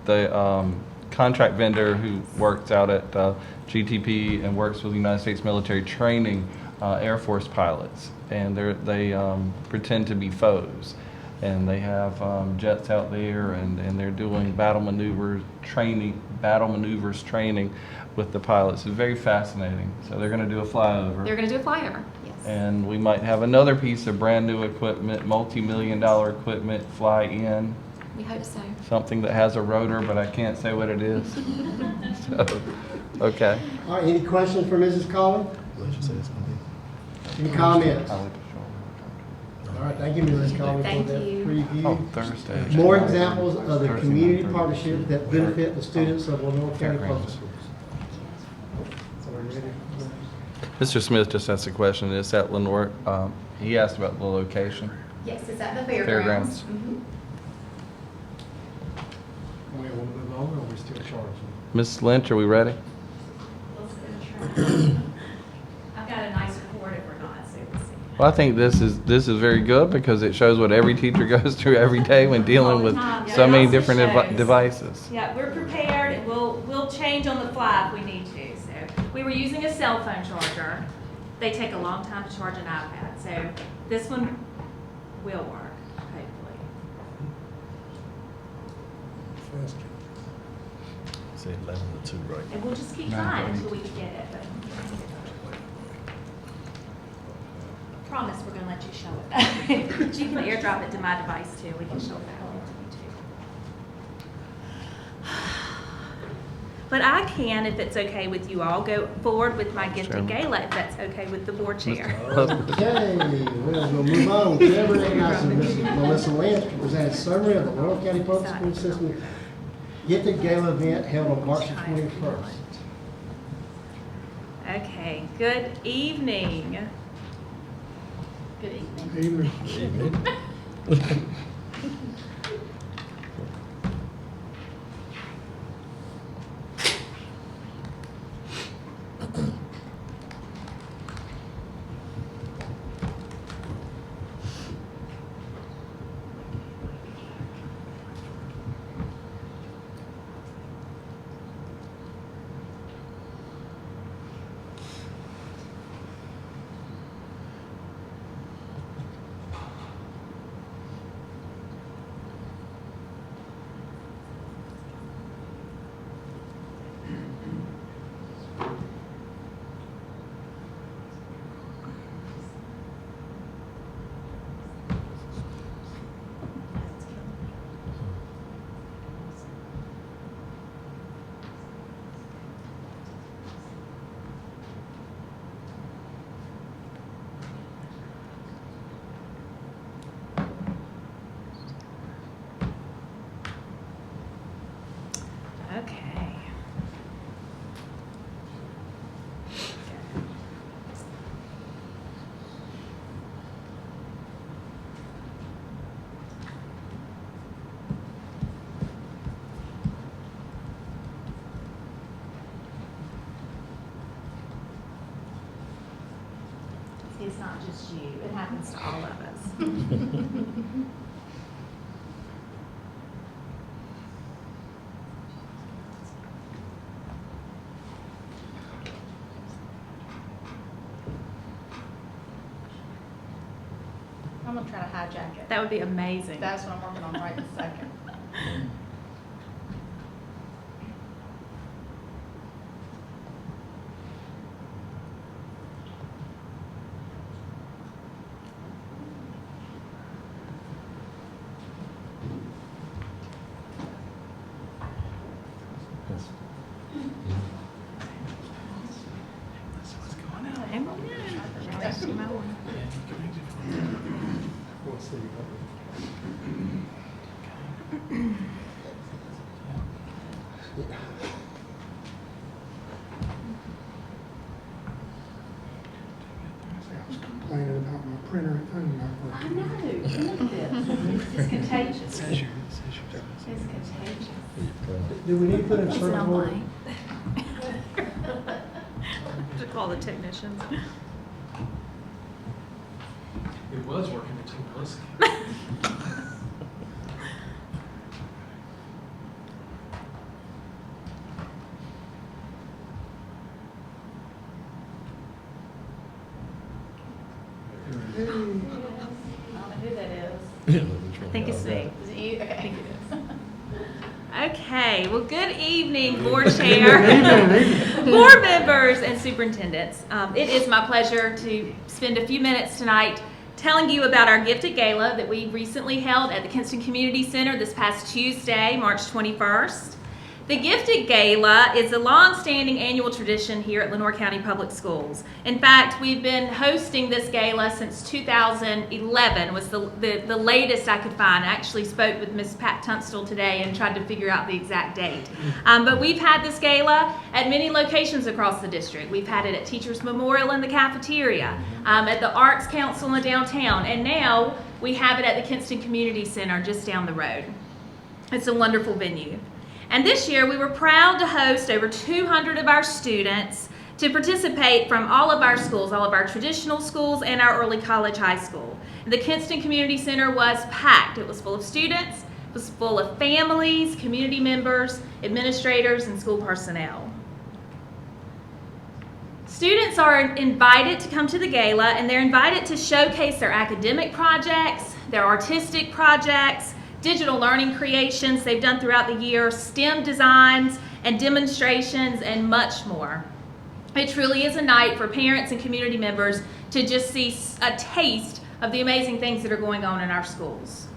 the contract vendor who works out at GTP and works with the United States military training Air Force pilots, and they pretend to be foes. And they have jets out there, and they're doing battle maneuvers training with the pilots. It's very fascinating. So they're going to do a flyover. They're going to do a flyover, yes. And we might have another piece of brand new equipment, multi-million-dollar equipment, fly in. We hope so. Something that has a rotor, but I can't say what it is. So, okay. All right, any questions for Mrs. Colley? Any comments? All right, thank you, Mrs. Colley, for that preview. Oh, Thursday. More examples of the community partnerships that benefit the students of Lenoir County Public Schools. Mr. Smith just asked a question. Is that Lenore? He asked about the location. Yes, it's at the fairgrounds. Fairgrounds. Mhm. We want to move on, or are we still charging? Ms. Lynch, are we ready? I've got a nice report if we're not, so we'll see. Well, I think this is very good because it shows what every teacher goes through every day when dealing with Yeah, so it many also different shows- devices. Yeah, we're prepared and we'll change on the fly if we need to. So we were using a cell phone charger. They take a long time to charge an iPad. So this one will work, hopefully. Say 11 to 2, right? And we'll just keep trying until we can get it. But promise we're gonna let you show it. But you can airdrop it to my device too. We can show it that way to you too. But I can, if it's okay with you all, go forward with my gifted gala if that's okay with the board chair. Okay, we'll move on. Chair recognizes Mrs. Melissa Lynch to present a summary of the Laurel County Public School System Gifted Gala event held on March the 21st. Okay, good evening. Good evening. Okay. See, it's not just you. It happens to all of us. I'm gonna try to hijack it. That would be amazing. That's what I'm working on right this second. Complaining about my printer at home not I working. know. Look at this. It's contagious. It's contagious. Do we need to put in circuit board? To call the technicians. It was working until Melissa. I don't know who that is. I think it's me. Is it you? Okay. Okay, well, good evening, board chair, board members, and superintendents. It is my pleasure to spend a few minutes tonight telling you about our gifted gala that we recently held at the Kinston Community Center this past Tuesday, March 21st. The Gifted Gala is a long-standing annual tradition here at Lenoir County Public Schools. In fact, we've been hosting this gala since 2011 was the latest I could find. I actually spoke with Miss Pat Tunstall today and tried to figure out the exact date. But we've had this gala at many locations across the district. We've had it at Teachers Memorial in the cafeteria, at the Arts Council in downtown, and now we have it at the Kinston Community Center just down the road. It's a wonderful venue. And this year we were proud to host over 200 of our students to participate from all of our schools, all of our traditional schools and our early college high school. The Kinston Community Center was packed. It was full of students, it was full of families, community members, administrators, and school personnel. Students are invited to come to the gala, and they're invited to showcase their academic projects, their artistic projects, digital learning creations they've done throughout the year, STEM designs and demonstrations, and much more. It truly is a night for parents and community members to just see a taste of the amazing things that are going on in our schools.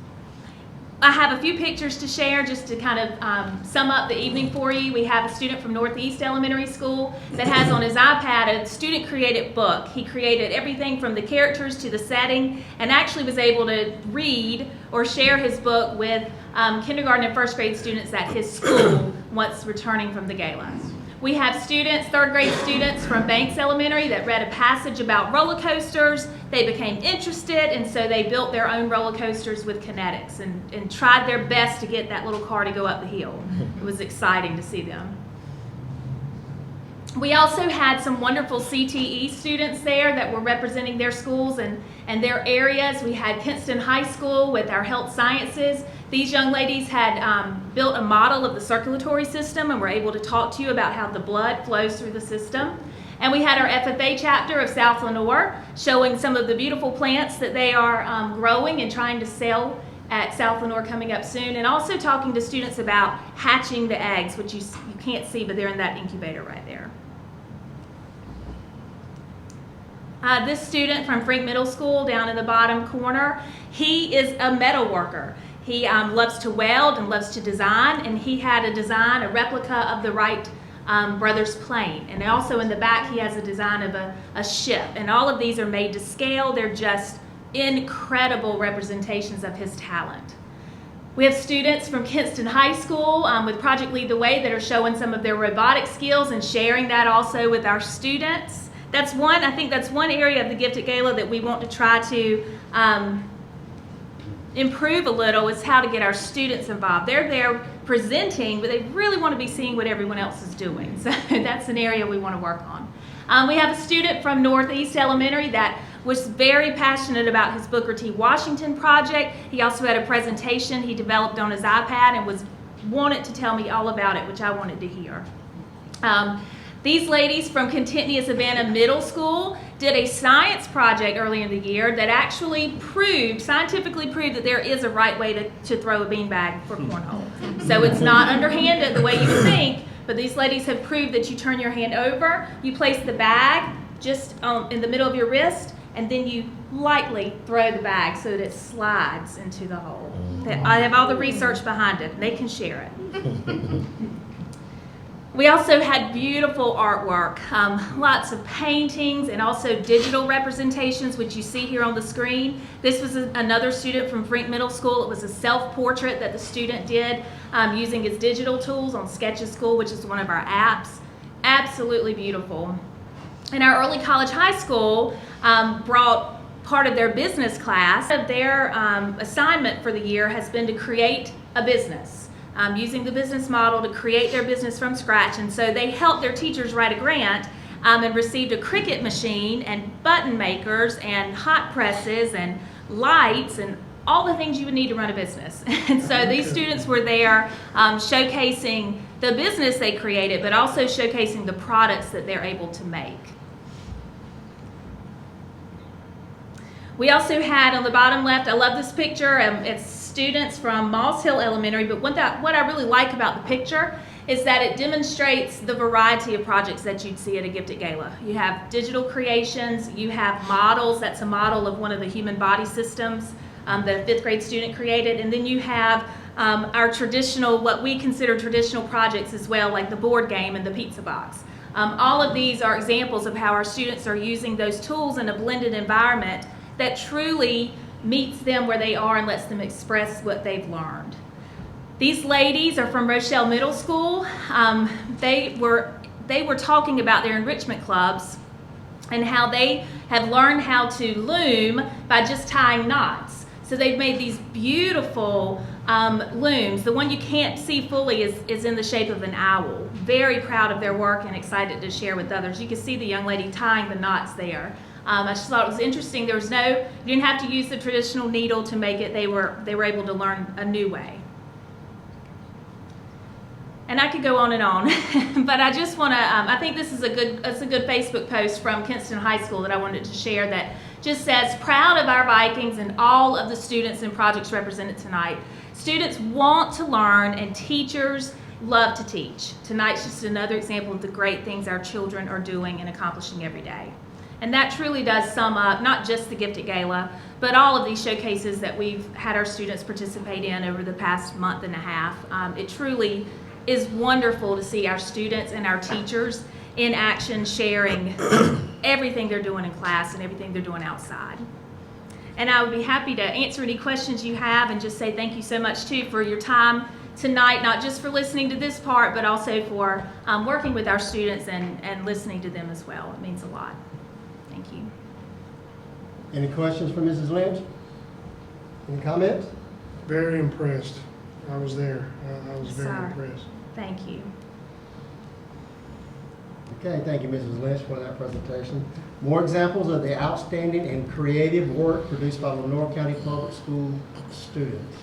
I have a few pictures to share just to kind of sum up the evening for you. We have a student from Northeast Elementary School that has on his iPad a student-created book. He created everything from the characters to the setting and actually was able to read or share his book with kindergarten and first grade students at his school once returning from the gala. We have students, third grade students from Banks Elementary that read a passage about roller coasters. They became interested, and so they built their own roller coasters with kinetics and tried their best to get that little car to go up the hill. It was exciting to see them. We also had some wonderful CTE students there that were representing their schools and their areas. We had Kinston High School with our health sciences. These young ladies had built a model of the circulatory system and were able to talk to you about how the blood flows through the system. And we had our FFA chapter of South Lenoir showing some of the beautiful plants that they are growing and trying to sell at South Lenoir coming up soon, and also talking to students about hatching the eggs, which you can't see, but they're in that incubator right there. This student from Frink Middle School down in the bottom corner, he is a metal worker. He loves to weld and loves to design, and he had a replica of the Wright brothers plane. And also in the back he has a design of a ship, and all of these are made to scale. They're just incredible representations of his talent. We have students from Kinston High School with Project Lead the Way that are showing some of their robotic skills and sharing that also with our students. I think that's one area of the Gifted Gala that we want to try to improve a little, is how to get our students involved. They're there presenting, but they really want to be seeing what everyone else is doing. So that's an area we want to work on. We have a student from Northeast Elementary that was very passionate about his Booker T. Washington project. He also had a presentation he developed on his iPad and wanted to tell me all about it, which I wanted to hear. These ladies from Contentnia Savannah Middle School did a science project early in the year that actually scientifically proved that there is a right way to throw a beanbag for cornhole. So it's not underhanded the way you would think, but these ladies have proved that you turn your hand over, you place the bag just in the middle of your wrist, and then you lightly throw the bag so that it slides into the hole. I have all the research behind it, and they can share it. We also had beautiful artwork, lots of paintings and also digital representations, which you see here on the screen. This was another student from Frink Middle School. It was a self-portrait that the student did using his digital tools on Sketches School, which is one of our apps. Absolutely beautiful. And our early college high school brought part of their business class. Their assignment for the year has been to create a business. Using the business model to create their business from scratch. And so they helped their teachers write a grant and received a Cricut machine and button makers and hot presses and lights and all the things you would need to run a business. And so these students were there showcasing the business they created, but also showcasing the products that they're able to make. We also had on the bottom left, I love this picture, it's students from Moss Hill Elementary, but what I really like about the picture is that it demonstrates the variety of projects that you'd see at a Gifted Gala. You have digital creations, you have models, that's a model of one of the human body systems that a 5th grade student created, and then you have our traditional, what we consider traditional projects as well, like the board game and the pizza box. All of these are examples of how our students are using those tools in a blended environment that truly meets them where they are and lets them express what they've learned. These ladies are from Rochelle Middle School. They were talking about their enrichment clubs and how they have learned how to loom by just tying knots. So they've made these beautiful looms. The one you can't see fully is in the shape of an owl. Very proud of their work and excited to share with others. You can see the young lady tying the knots there. I just thought it was interesting. You didn't have to use the traditional needle to make it. They were able to learn a new way. And I could go on and on, but I just want to, I think this is a good Facebook post from Kinston High School that I wanted to share that just says, proud of our Vikings and all of the students and projects represented tonight. Students want to learn and teachers love to teach. Tonight's just another example of the great things our children are doing and accomplishing every day. And that truly does sum up not just the Gifted Gala, but all of these showcases that we've had our students participate in over the past month and a half. It truly is wonderful to see our students and our teachers in action sharing everything they're doing in class and everything they're doing outside. And I would be happy to answer any questions you have and just say thank you so much too for your time tonight, not just for listening to this part, but also for working with our students and listening to them as well. It means a lot. Thank you. Any questions for Mrs. Lynch? Any comments? Very impressed. I was there. I was very Sorry. impressed. Thank you. Okay, thank you, Mrs. Lynch, for that presentation. More examples of the outstanding and creative work produced by Lenore County Public School students.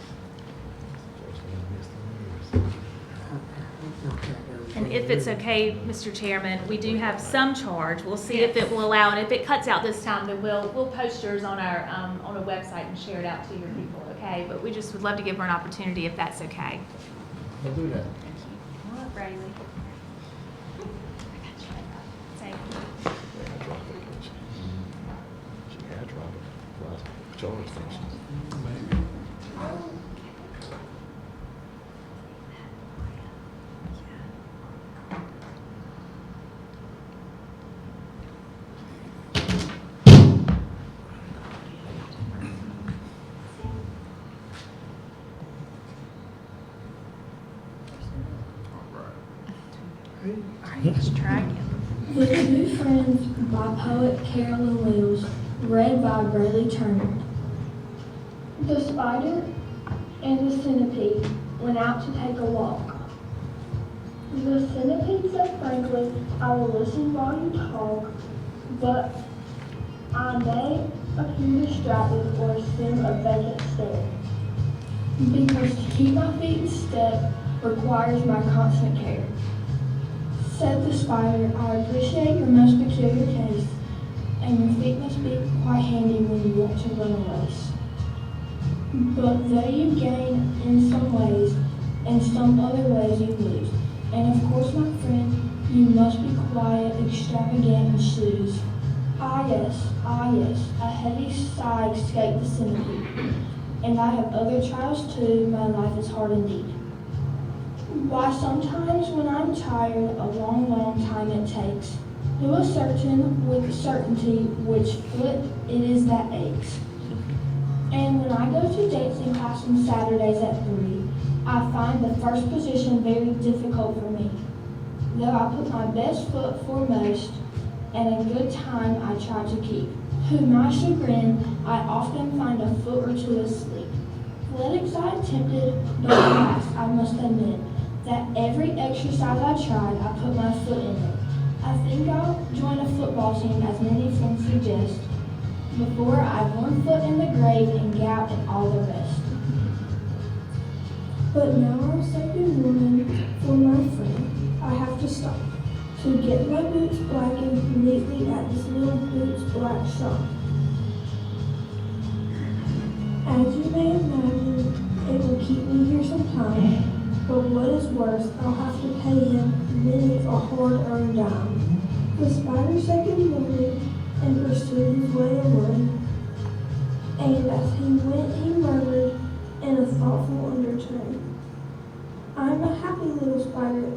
And if it's okay, Mr. Chairman, we do have some charge. We'll see if it will allow, and if it cuts out this time, then we'll post yours on our on a website and share it out to your people, okay? But we just would love to give her an opportunity if that's okay. We'll do that. Thank you. Come on up, Braylee. Thank you. Let's try again. The Two Friends by poet Carolyn Wills, read by Braylee Turner. The spider and the centipede went out to take a walk. The centipede said frankly, I will listen while you talk, but I may appear distracted or assume a vacant stare, because to keep my feet in step requires my constant care. Said the spider, I appreciate your most peculiar taste, and your feet must be quite handy when you want to run a race. But though you gain in some ways, in some other ways you lose. And of course, my friend, you must be quiet, extravagant, and snooze. Ah yes, a heavy sigh escaped the centipede. And I have other trials too, my life is hard indeed. Why, sometimes when I'm tired, a long, long time it takes to ascertain with certainty which foot it is that aches. And when I go to dancing class on Saturdays at 3, I find the first position very difficult for me. Though I put my best foot foremost, and a good time I try to keep. To my chagrin, I often find a foot or two asleep. Athletics I attempted, but alas, I must admit, that every exercise I tried, I put my foot in it. I think I'll join a football team, as many friends suggest, before I've one foot in the grave and gout and all the rest. But now I'll say good morning for my friend. I have to stop to get my boots blackened neatly at this little boots black shop. As you may imagine, it will keep me here some time. But what is worse, I'll have to pay him many a hard-earned dime. The spider said good morning and pursued his way away. And as he went, he murmured in a thoughtful undertone, I'm a happy little spider,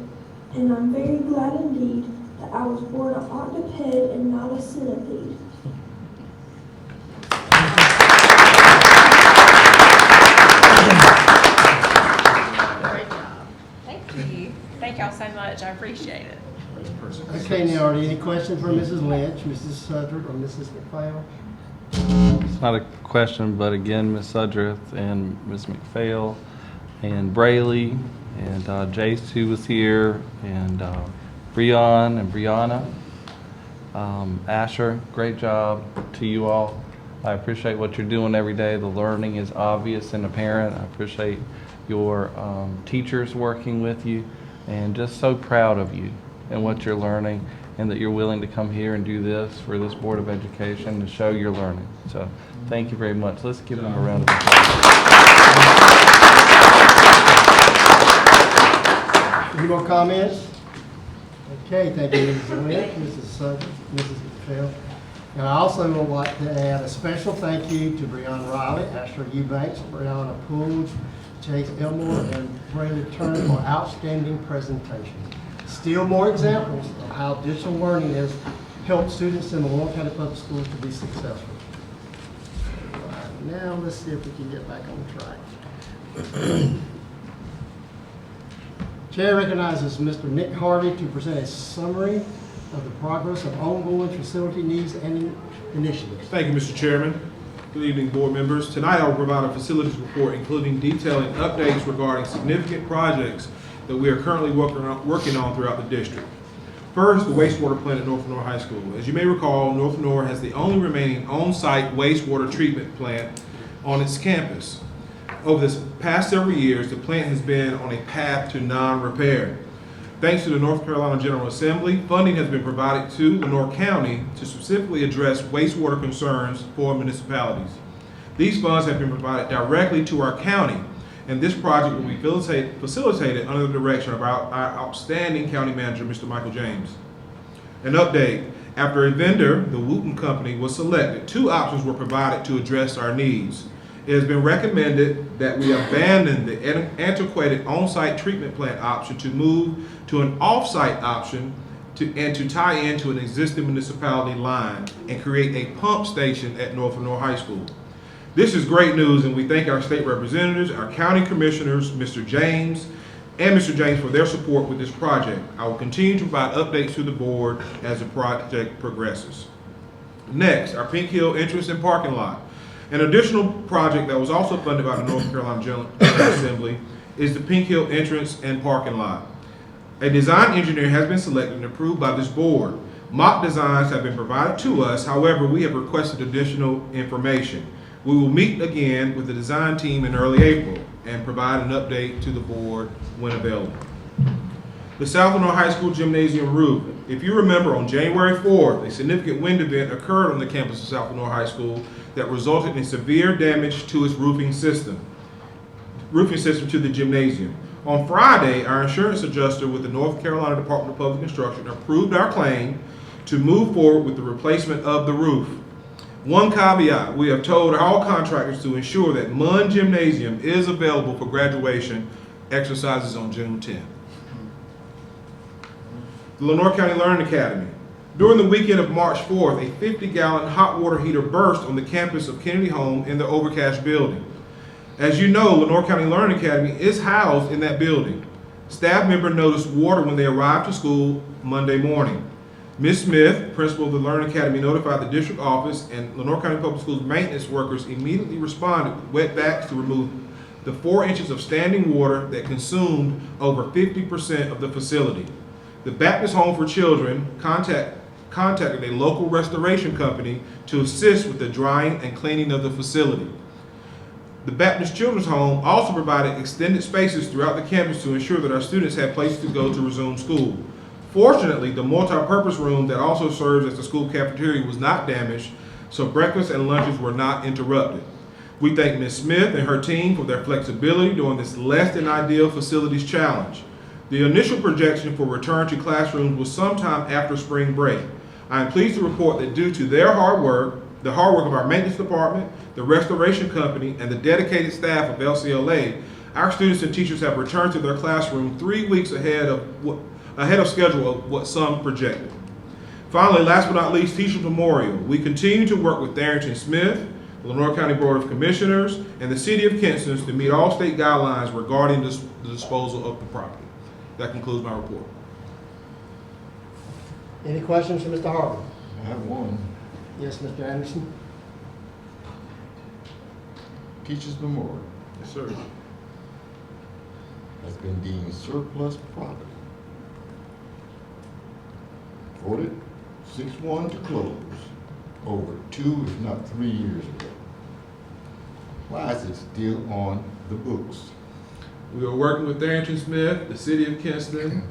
and I'm very glad indeed that I was born an octoped and not a centipede. Great job. Thank you. Thank y'all so much. I appreciate it. Okay, now, are there any questions for Mrs. Lynch, Mrs. Sudrick, or Mrs. McPhail? It's not a question, but again, Ms. Sudreth and Ms. McPhail and Brayley and Jace, who was here, and Breon and Brianna. Asher, great job to you all. I appreciate what you're doing every day. The learning is obvious and apparent. I appreciate your teachers working with you, and just so proud of you and what you're learning, and that you're willing to come here and do this for this Board of Education to show your learning. So thank you very much. Let's give them a round of applause. Any more comments? Okay, thank you, Mrs. Lynch, Mrs. Sudrick, Mrs. McPhail. And I also would like to add a special thank you to Breon Riley, Asher Eubanks, Brianna Poole, Chase Elmore, and Brandon Turner for outstanding presentation. Still more examples of how digital learning has helped students in the Warren County Public Schools to be successful. All right, now let's see if we can get back on track. Chair recognizes Mr. Nick Harvey to present a summary of the progress of ongoing facility needs and initiatives. Thank you, Mr. Chairman. Good evening, board members. Tonight I will provide a facilities report including detailing updates regarding significant projects that we are currently working on throughout the district. First, the wastewater plant at North Lenore High School. As you may recall, North Lenore has the only remaining on-site wastewater treatment plant on its campus. Over this past several years, the plant has been on a path to non-repair. Thanks to the North Carolina General Assembly, funding has been provided to Lenore County to specifically address wastewater concerns for municipalities. These funds have been provided directly to our county, and this project will be facilitated under the direction of our outstanding county manager, Mr. Michael James. An update: after a vendor, the Wooten Company, was selected, two options were provided to address our needs. It has been recommended that we abandon the antiquated on-site treatment plant option to move to an off-site option and to tie into an existing municipality line and create a pump station at North Lenore High School. This is great news, and we thank our state representatives, our county commissioners, Mr. James, for their support with this project. I will continue to provide updates to the board as the project progresses. Next, our Pink Hill entrance and parking lot. An additional project that was also funded by the North Carolina General Assembly is the Pink Hill entrance and parking lot. A design engineer has been selected and approved by this board. Mock designs have been provided to us, however, we have requested additional information. We will meet again with the design team in early April and provide an update to the board when available. The South Lenore High School gymnasium roof. If you remember, on January 4th, a significant wind event occurred on the campus of South Lenore High School that resulted in severe damage to its roofing system to the gymnasium. On Friday, our insurance adjuster with the North Carolina Department of Public Instruction approved our claim to move forward with the replacement of the roof. One caveat: we have told all contractors to ensure that Munn Gymnasium is available for graduation exercises on June 10th. The Lenore County Learning Academy. During the weekend of March 4th, a 50-gallon hot water heater burst on the campus of Kennedy Home in the Overcash building. As you know, Lenore County Learning Academy is housed in that building. Staff member noticed water when they arrived to school Monday morning. Ms. Smith, principal of the Learning Academy, notified the district office, and Lenore County Public Schools maintenance workers immediately responded with wet vacs to remove the 4 inches of standing water that consumed over 50% of the facility. The Baptist Home for Children contacted a local restoration company to assist with the drying and cleaning of the facility. The Baptist Children's Home also provided extended spaces throughout the campus to ensure that our students had places to go to resume school. Fortunately, the multi-purpose room that also serves as the school cafeteria was not damaged, so breakfast and lunches were not interrupted. We thank Ms. Smith and her team for their flexibility during this less than ideal facilities challenge. The initial projection for return to classrooms was sometime after spring break. I am pleased to report that due to their hard work, the hard work of our maintenance department, the restoration company, and the dedicated staff of LCLA, Our students and teachers have returned to their classroom 3 weeks ahead of schedule of what some projected. Finally, last but not least, Teachers Memorial. We continue to work with Darrington Smith, the Lenore County Board of Commissioners, and the City of Kinston to meet all state guidelines regarding the disposal of the property. That concludes my report. Any questions for Mr. Harvey? I have one. Yes, Mr. Anderson? Teachers Memorial Yes, sir. has been deemed surplus property. Voted 6-1 to close over 2, if not 3 years ago. Why is it still on the books? We are working with Darrington Smith, the City of Kinston,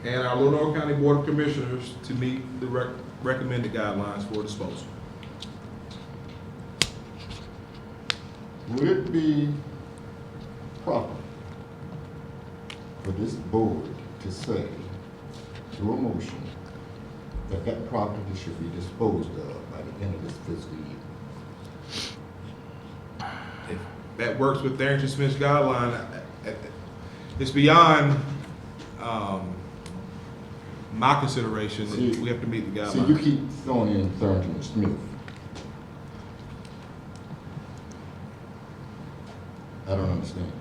and our Lenore County Board of Commissioners to meet the recommended guidelines for disposal. Would it be proper for this board to say, through a motion, that that property should be disposed of by the end of this fiscal year? If that works with Darrington Smith's guideline, it's beyond my consideration. See, we have to meet the guidelines. See, you keep throwing in Thornton Smith. I don't understand.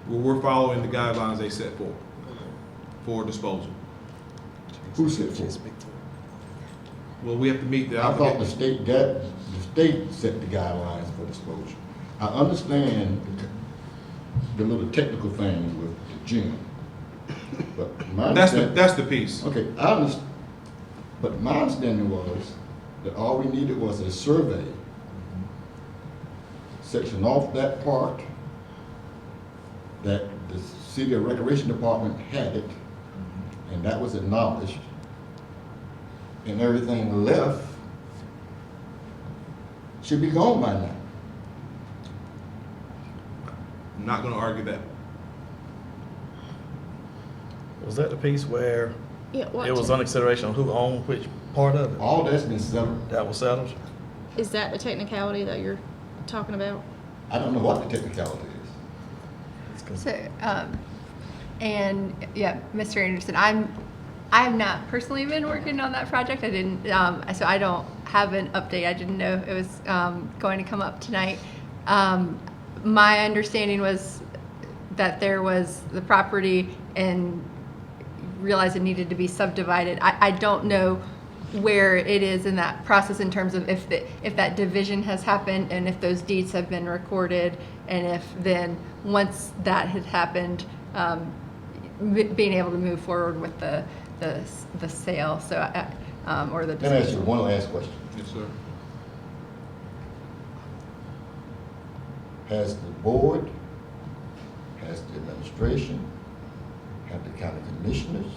Well, we're following the guidelines they set for disposal. Who said for? Well, we have to meet the. I thought the state set the guidelines for disposal. I understand the little technical thing with the gym, but my that's the piece. Okay, I understand. But my understanding was that all we needed was a survey, section off that part, that the City of Recreation Department had it, and that was acknowledged, and everything left should be gone by now. I'm not going to argue that. Was that the piece where Yeah, it was under consideration of who owned which part of it? All that's been settled. That was settled? Is that the technicality that you're talking about? I don't know what the technicality is. So, and yeah, Mr. Anderson, I have not personally been working on that project. I didn't, so I don't have an update. I didn't know it was going to come up tonight. My understanding was that there was the property and realized it needed to be subdivided. I don't know where it is in that process in terms of if that division has happened and if those deeds have been recorded, and if then once that had happened, being able to move forward with the sale. So or the. Let me ask you one last question. Yes, sir. Has the board, has the administration, have the county commissioners,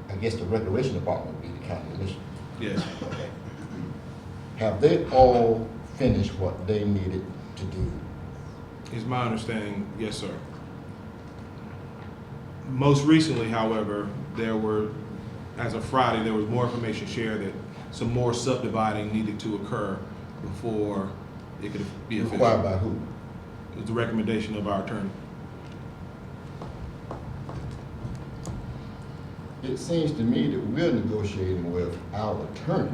I guess the recreation department would be the county commissioner. Yes. Okay. Have they all finished what they needed to do? Is my understanding, yes, sir. Most recently, however, there were, as of Friday, there was more information shared that some more subdividing needed to occur before it could be official. Required by who? It was the recommendation of our attorney. It seems to me that we're negotiating with our attorney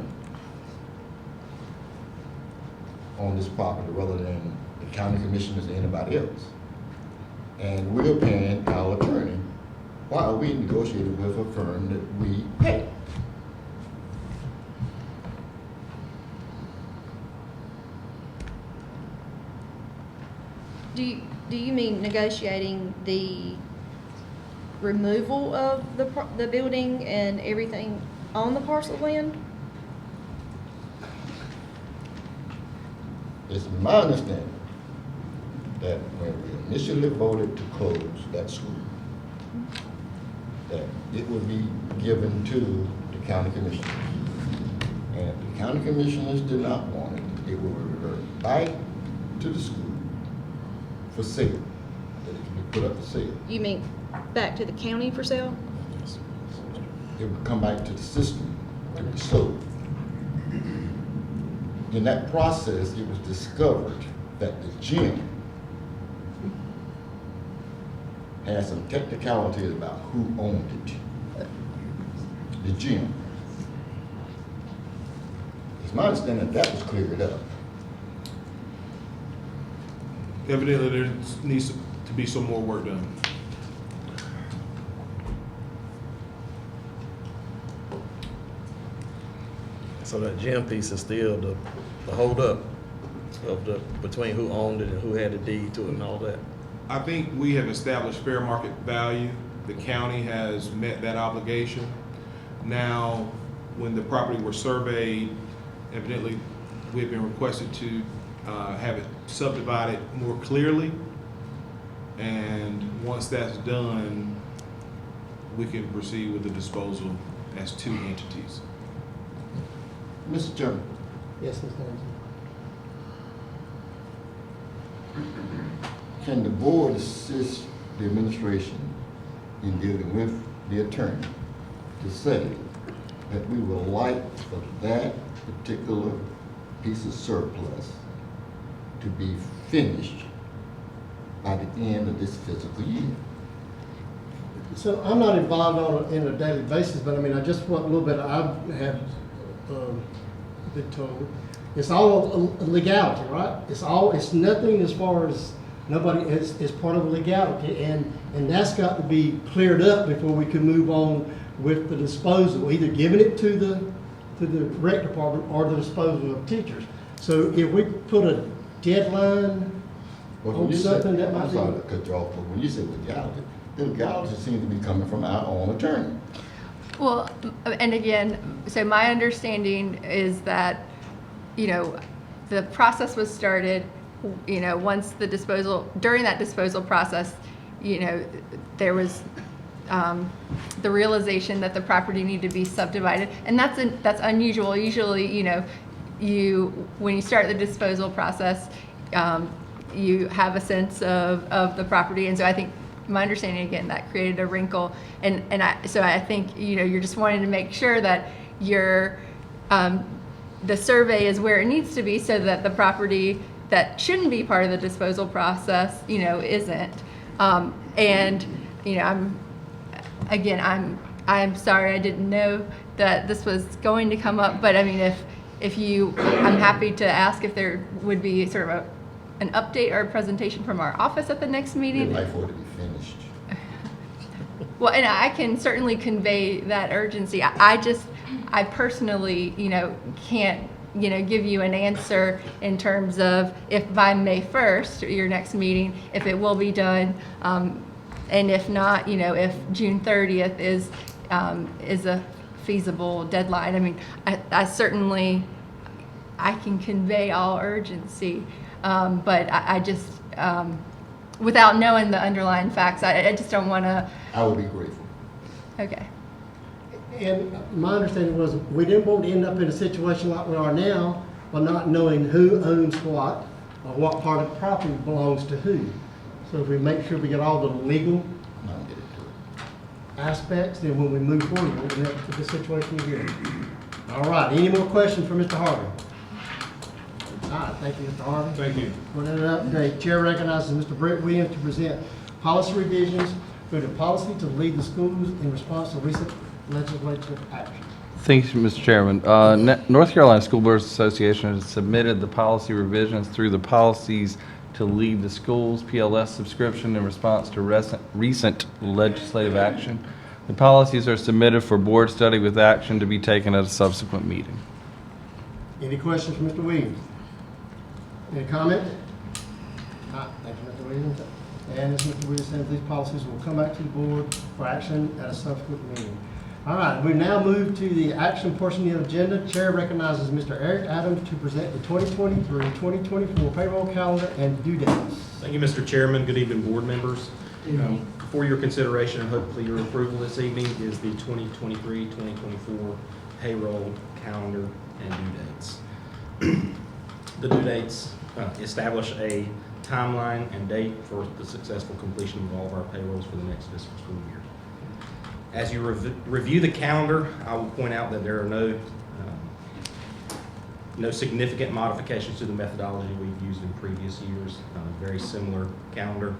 on this property rather than the county commissioners or anybody else. And we're paying our attorney while we negotiated with a firm that we pay. Do you mean negotiating the removal of the building and everything on the parcel of land? It's my understanding that when we initially voted to close that school, that it would be given to the county commissioners. And if the county commissioners did not want it, it would revert back to the school for sale, that it can be put up for sale. You mean back to the county for sale? It would come back to the system to be sold. in that process, it was discovered that the gym had some technicalities about who owned it. The gym. It's my understanding that was cleared up. Evidently, there needs to be some more work done. So that gym piece is still the hold up of between who owned it and who had the deed to it and all that. I think we have established fair market value. The county has met that obligation. Now, when the property was surveyed, evidently, we have been requested to have it subdivided more clearly. And once that's done, we can proceed with the disposal as two entities. Mr. Chairman. Yes, Mr. Anderson. Can the board assist the administration in dealing with the attorney to say that we would like for that particular piece of surplus to be finished by the end of this fiscal year? So I'm not involved on in a daily basis, but I mean, I just want a little bit, I have been told, it's all a legality, right? It's nothing as far as, nobody is part of legality, and that's got to be cleared up before we can move on with the disposal, either giving it to the rec department or the disposal of teachers. So if we put a deadline on something that might I'm be. sorry to cut you off, but when you say legality, the legality seems to be coming from our own attorney. Well, and again, so my understanding is that, you know, the process was started, you know, once the disposal, during that disposal process, you know, there was the realization that the property needed to be subdivided, and that's unusual. Usually, you know, when you start the disposal process, you have a sense of the property, and so I think, my understanding again, that created a wrinkle, and so I think, you know, you're just wanting to make sure that the survey is where it needs to be, so that the property that shouldn't be part of the disposal process, you know, isn't. And you know, I'm sorry, I didn't know that this was going to come up, but I mean, I'm happy to ask if there would be sort of an update or a presentation from our office at the next meeting. We'd like for it to be finished. Well, and I can certainly convey that urgency. I personally, you know, can't, you know, give you an answer in terms of if by May 1st, your next meeting, if it will be done, and if not, you know, if June 30th is a feasible deadline. I mean, I certainly, I can convey all urgency, but I just, without knowing the underlying facts, I just don't want to. I would be grateful. Okay. And my understanding was we didn't want to end up in a situation like we are now by not knowing who owns what or what part of the property belongs to who. So if we make sure we get all the legal aspects, then when we move forward, we'll get to the situation here. All right, any more questions for Mr. Harvey? All right, thank you, Mr. Harvey. Thank you. For that update, Chair recognizes Mr. Brett Williams to present policy revisions for the policy to lead the schools in response to recent legislative action. Thanks, Mr. Chairman. North Carolina School Boards Association has submitted the policy revisions through the Policies to Lead the Schools PLS subscription in response to recent legislative action. The policies are submitted for board study with action to be taken at a subsequent meeting. Any questions for Mr. Williams? Any comment? Thank you, Mr. Williams. And as Mr. Williams said, these policies will come back to the board for action at a subsequent meeting. All right, we now move to the action portion of the agenda. Chair recognizes Mr. Eric Adams to present the 2023-2024 payroll calendar and due dates. Thank you, Mr. Chairman. Good evening, board members. For your consideration and hopefully your approval this evening is the 2023-2024 payroll calendar and due dates. The due dates establish a timeline and date for the successful completion of all of our payrolls for the next fiscal school year. As you review the calendar, I will point out that there are no, No significant modifications to the methodology we've used in previous years. Very similar calendar.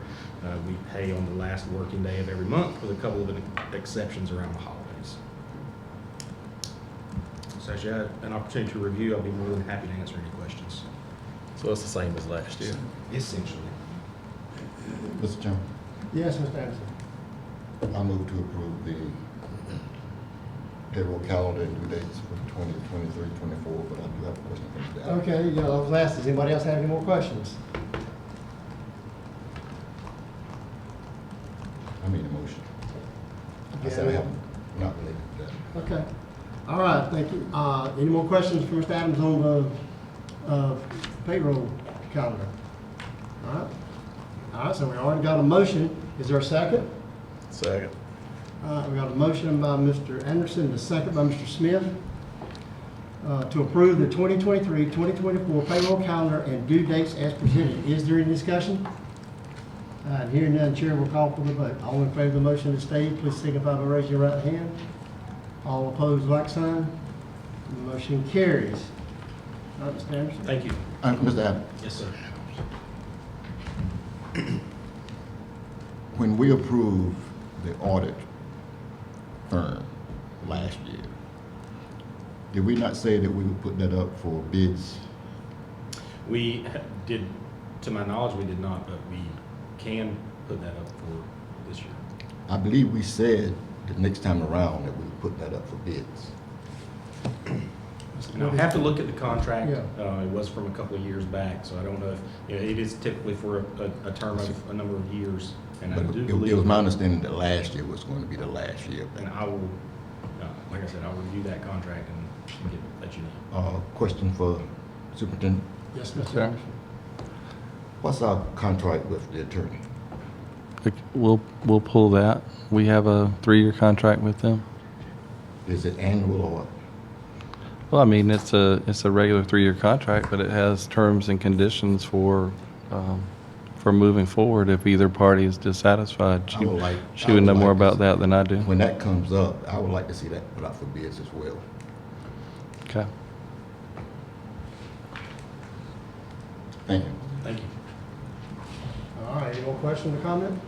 We pay on the last working day of every month with a couple of exceptions around the holidays. So as you have an opportunity to review, I'll be more than happy to answer any questions. So it's the same as last year? Essentially. Mr. Chairman, Yes, Mr. Anderson. I move to approve the payroll calendar and due dates for 2023, 24, but I do have a question for Mr. Allen. Okay, yeah, I was asked, does anybody else have any more questions? I made a motion. I said I have not related to that. Okay. All right, thank you. Any more questions for Mr. Adams on the payroll calendar? All right. All right, so we already got a motion. Is there a second? Second. We got a motion by Mr. Anderson, and a second by Mr. Smith to approve the 2023-2024 payroll calendar and due dates as presented. Is there any discussion? Hearing none, Chair will call for the vote. All in favor of the motion as stated, please signify by raising your right hand. All opposed, like sign. The motion carries. All right, Mr. Anderson. Thank you. Mr. Allen, Yes, sir. when we approved the audit firm last year, did we not say that we would put that up for bids? We did, to my knowledge, we did not, but we can put that up for this year. I believe we said the next time around that we would put that up for bids. And I'll have to look at the contract. Yeah. It was from a couple of years back, so I don't know if, it is typically for a term of a number of years. And I But do it believe. was my understanding that last year was going to be the last year. And I will, like I said, I'll review that contract and let you know. Question for Superintendent. Yes, Mr. Sure. Anderson. What's our contract with the attorney? We'll pull that. We have a 3-year contract with them. Is it annual or? Well, I mean, it's a regular 3-year contract, but it has terms and conditions for moving forward if either party is dissatisfied. She would know more about that than I do. When that comes up, I would like to see that put out for bids as well. Okay. Thank you. Thank you. All right, any more questions or comment?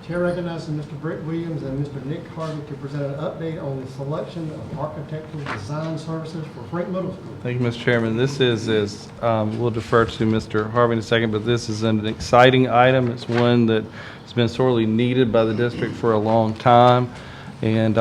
Chair recognizes Mr. Brett Williams and Mr. Nick Harvey to present an update on the selection of architectural design services for Frank Middle School. Thank you, Mr. Chairman. This is we'll defer to Mr. Harvey in a second, but this is an exciting item. It's one that has been sorely needed by the district for a long time. And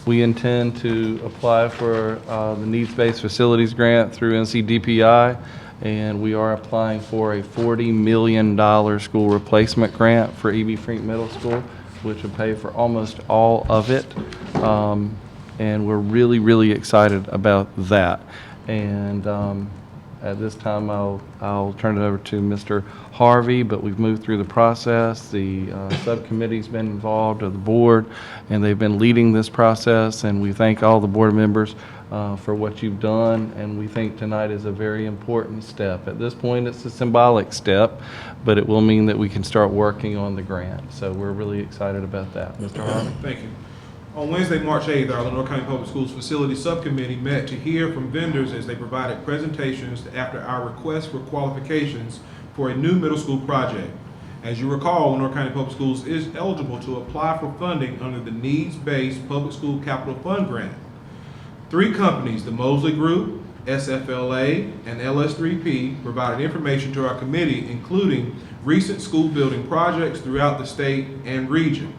we intend to apply for the needs-based facilities grant through NCDPI. And we are applying for a $40 million school replacement grant for E.B. Frink Middle School, which will pay for almost all of it. And we're really, really excited about that. And at this time, I'll turn it over to Mr. Harvey, but we've moved through the process. The subcommittee's been involved, or the board, and they've been leading this process, and we thank all the board members for what you've done, and we think tonight is a very important step. At this point, it's a symbolic step, but it will mean that we can start working on the grant. So we're really excited about that. Mr. Harvey? Thank you. On Wednesday, March 8th, our Lenore County Public Schools Facility Subcommittee met to hear from vendors as they provided presentations after our request for qualifications for a new middle school project. As you recall, Lenore County Public Schools is eligible to apply for funding under the Needs-Based Public School Capital Fund Grant. 3 companies, the Mosley Group, SFLA, and LS3P, provided information to our committee, including recent school building projects throughout the state and region.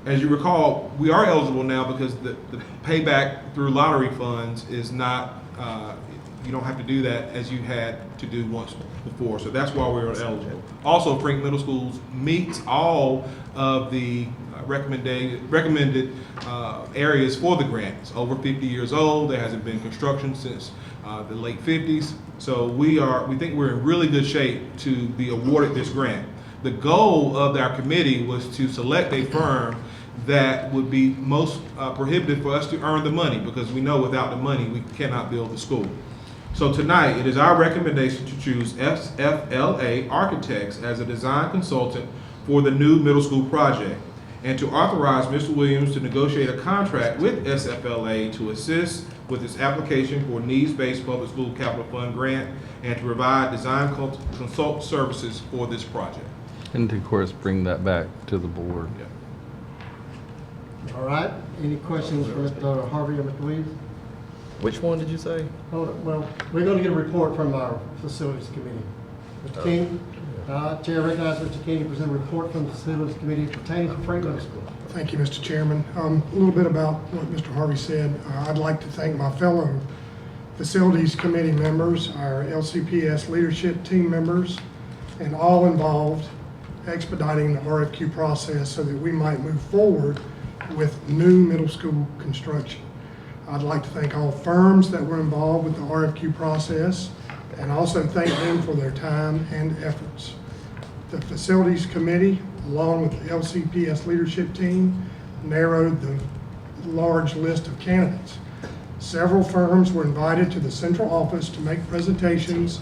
As you recall, we are eligible now because the payback through lottery funds is not, you don't have to do that as you had to do once before. So that's why we're eligible. Also, Frink Middle Schools meets all of the recommended areas for the grant. It's over 50 years old. There hasn't been construction since the late 50s. So we think we're in really good shape to be awarded this grant. The goal of our committee was to select a firm that would be most prohibitive for us to earn the money, because we know without the money we cannot build the school. So tonight it is our recommendation to choose SFLA Architects as a design consultant for the new middle school project, and to authorize Mr. Williams to negotiate a contract with SFLA to assist with its application for needs-based public school capital fund grant and to provide design consult services for this project. And of course, bring that back to the board. All right, any questions for Mr. Harvey or Mr. Williams? Which one did you say? Hold on, well, we're going to get a report from our facilities committee. Mr. King, Chair recognizes Mr. King to present a report from the facilities committee pertaining to Frank Middle School. Thank you, Mr. Chairman. A little bit about what Mr. Harvey said. I'd like to thank my fellow facilities committee members, our LCPS leadership team members, and all involved expediting the RFQ process so that we might move forward with new middle school construction. I'd like to thank all firms that were involved with the RFQ process and also thank them for their time and efforts. The facilities committee, along with the LCPS leadership team, narrowed the large list of candidates. Several firms were invited to the central office to make presentations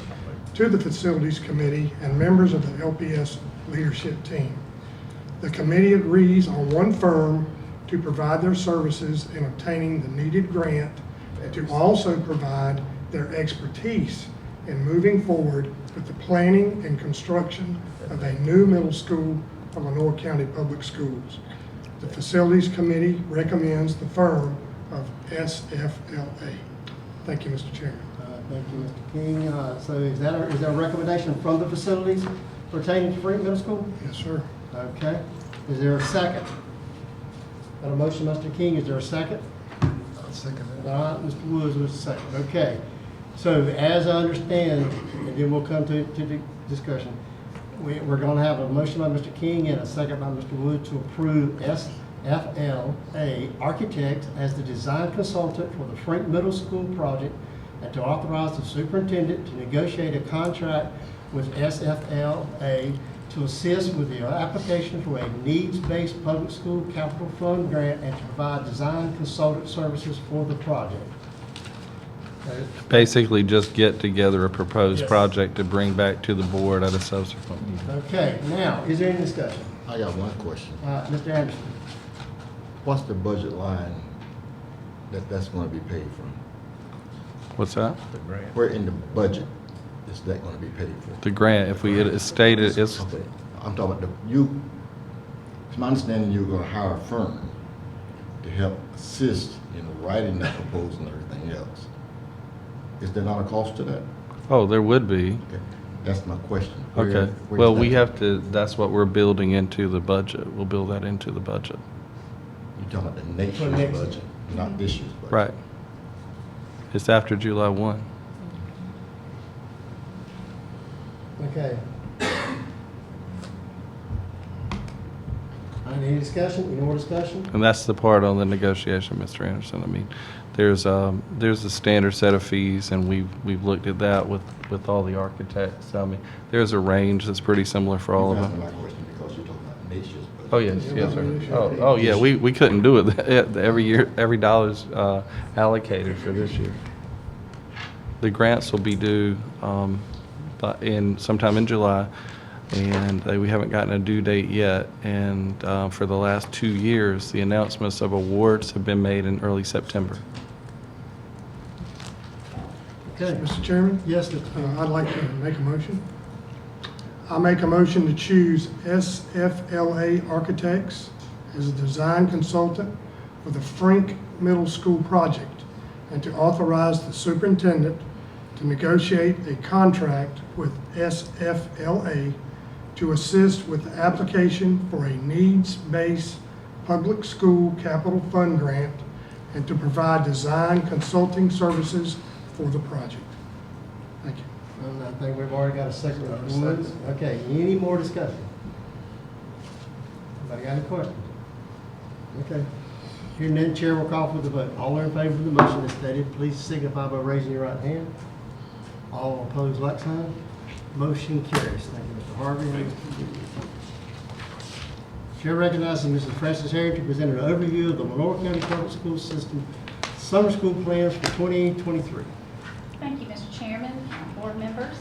to the facilities committee and members of the LPS leadership team. The committee agrees on one firm to provide their services in obtaining the needed grant and to also provide their expertise in moving forward with the planning and construction of a new middle school for Lenore County Public Schools. The Facilities Committee recommends the firm of SFLA. Thank you, Mr. Chairman. Thank you, Mr. King. So is that a recommendation from the facilities pertaining to Frank Middle School? Yes, sir. Okay. Is there a second? Got a motion, Mr. King. Is there a second? I'll second that. All right, Mr. Woods was the second. Okay. So as I understand, and then we'll come to the discussion, we're going to have a motion by Mr. King and a second by Mr. Wood to approve SFLA Architects as the design consultant for the Frank Middle School project and to authorize the superintendent to negotiate a contract with SFLA to assist with the application for a needs-based public school capital fund grant and to provide design consultant services for the project. Basically, just get together a proposed Yes. project to bring back to the board at a subsequent meeting. Okay, now, is there any discussion? I got one question. Mr. Anderson? What's the budget line that's going to be paid from? What's that? Where in the budget is that going to be paid for? The grant, if we had stated, it's, Okay, I'm talking about it's my understanding you're going to hire a firm to help assist in writing that proposal and everything else. Is there not a cost to that? oh, there would be. Okay, that's my question. Okay, Where well, is we that? have to, that's what we're building into the budget. We'll build that into the budget. You're talking about the next For year's next- budget, not this year's budget. Right. It's after July 1. Okay. Any discussion, any more discussion? And that's the part on the negotiation, Mr. Anderson. I mean, there's a standard set of fees, and we've looked at that with all the architects. I mean, there's a range that's pretty similar for all of You're them. answering my question because you're talking about next year's budget. Oh, yes, sir. Oh, yeah, we couldn't do it. Every year, every dollar's allocated for this year. The grants will be due sometime in July, and we haven't gotten a due date yet. And for the last 2 years, the announcements of awards have been made in early September. Okay. Mr. Chairman? Yes, Mr. I'd like to make a motion. I make a motion to choose SFLA Architects as a design consultant for the Frank Middle School project and to authorize the superintendent to negotiate a contract with SFLA to assist with the application for a needs-based public school capital fund grant and to provide design consulting services for the project. Thank you. And I think we've already got a second. Mr. Woods. Okay, any more discussion? Anybody got any questions? Okay. Hearing none, Chair will call for the vote. All in favor of the motion as stated, please signify by raising your right hand. All opposed, like sign. Motion carries. Thank you, Mr. Harvey. Chair recognizes Mrs. Frances Harry to present an overview of the Lenore County Public School System summer school plans for 2023. Thank you, Mr. Chairman, board members.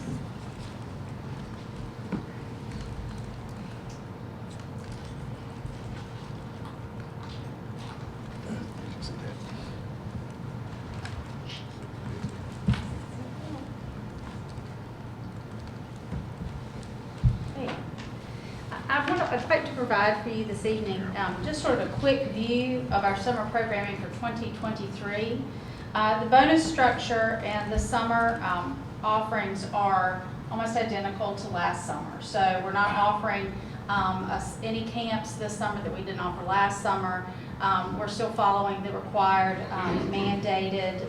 I'd like to provide for you this evening just sort of a quick view of our summer programming for 2023. The bonus structure and the summer offerings are almost identical to last summer. So we're not offering us any camps this summer that we didn't offer last summer. We're still following the required mandated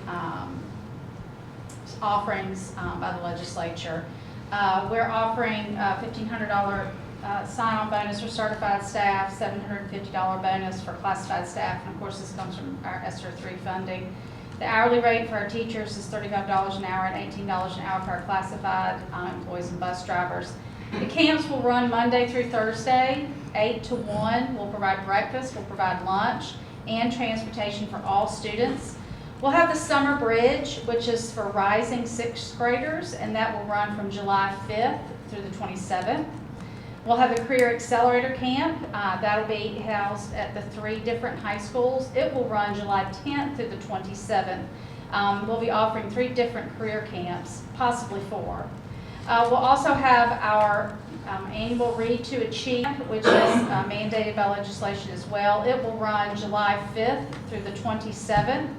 offerings by the legislature. We're offering a $1,500 sign-on bonus for certified staff, $750 bonus for classified staff, and of course this comes from our ESSER 3 funding. The hourly rate for our teachers is $35 an hour and $18 an hour for our classified employees and bus drivers. The camps will run Monday through Thursday, 8 to 1. We'll provide breakfast, we'll provide lunch, and transportation for all students. We'll have the Summer Bridge, which is for rising 6th graders, and that will run from July 5th through the 27th. We'll have a Career Accelerator Camp. That'll be housed at the 3 different high schools. It will run July 10th through the 27th. We'll be offering 3 different career camps, possibly 4. We'll also have our annual Read to Achieve, which is mandated by legislation as well. It will run July 5th through the 27th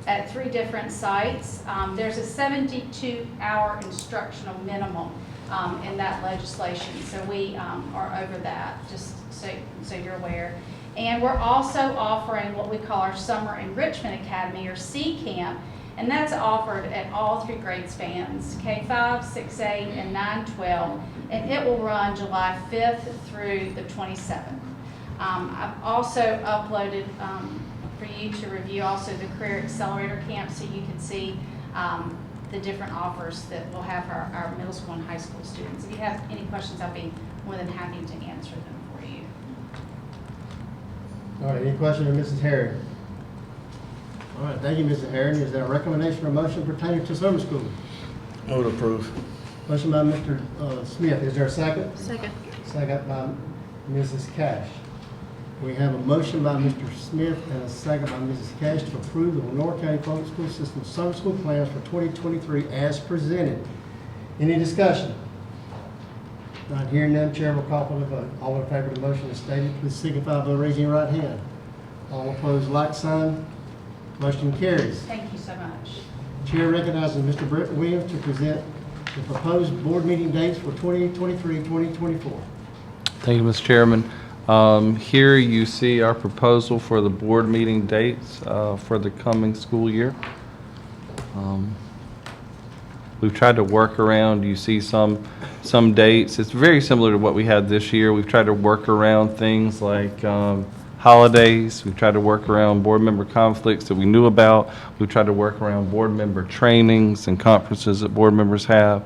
at 3 different sites. There's a 72-hour instructional minimum in that legislation, so we are over that, just so you're aware. And we're also offering what we call our Summer Enrichment Academy, or C Camp, and that's offered at all 3 grade spans, K-5, 6-8, and 9-12, and it will run July 5th through the 27th. I've also uploaded for you to review also the Career Accelerator Camp so you can see the different offers that we'll have for our middle school and high school students. If you have any questions, I'll be more than happy to answer them for you. All right, any questions of Mrs. Herring? All right, thank you, Mrs. Herring. Is there a recommendation or motion pertaining to summer school? Move to approve. Motion by Mr. Smith. Is there a second? Second. Second by Mrs. Cash. We have a motion by Mr. Smith and a second by Mrs. Cash to approve the Lenore County Public School System summer school plans for 2023 as presented. Any discussion? Not hearing none, Chair will call for the vote. All in favor of the motion as stated, please signify by raising your right hand. All opposed, like sign. Motion carries. Thank you so much. Chair recognizes Mr. Brett Williams to present the proposed board meeting dates for 2023-2024. Thank you, Mr. Chairman. Here you see our proposal for the board meeting dates for the coming school year. We've tried to work around, you see some dates. It's very similar to what we had this year. We've tried to work around things like holidays. We've tried to work around board member conflicts that we knew about. We've tried to work around board member trainings and conferences that board members have,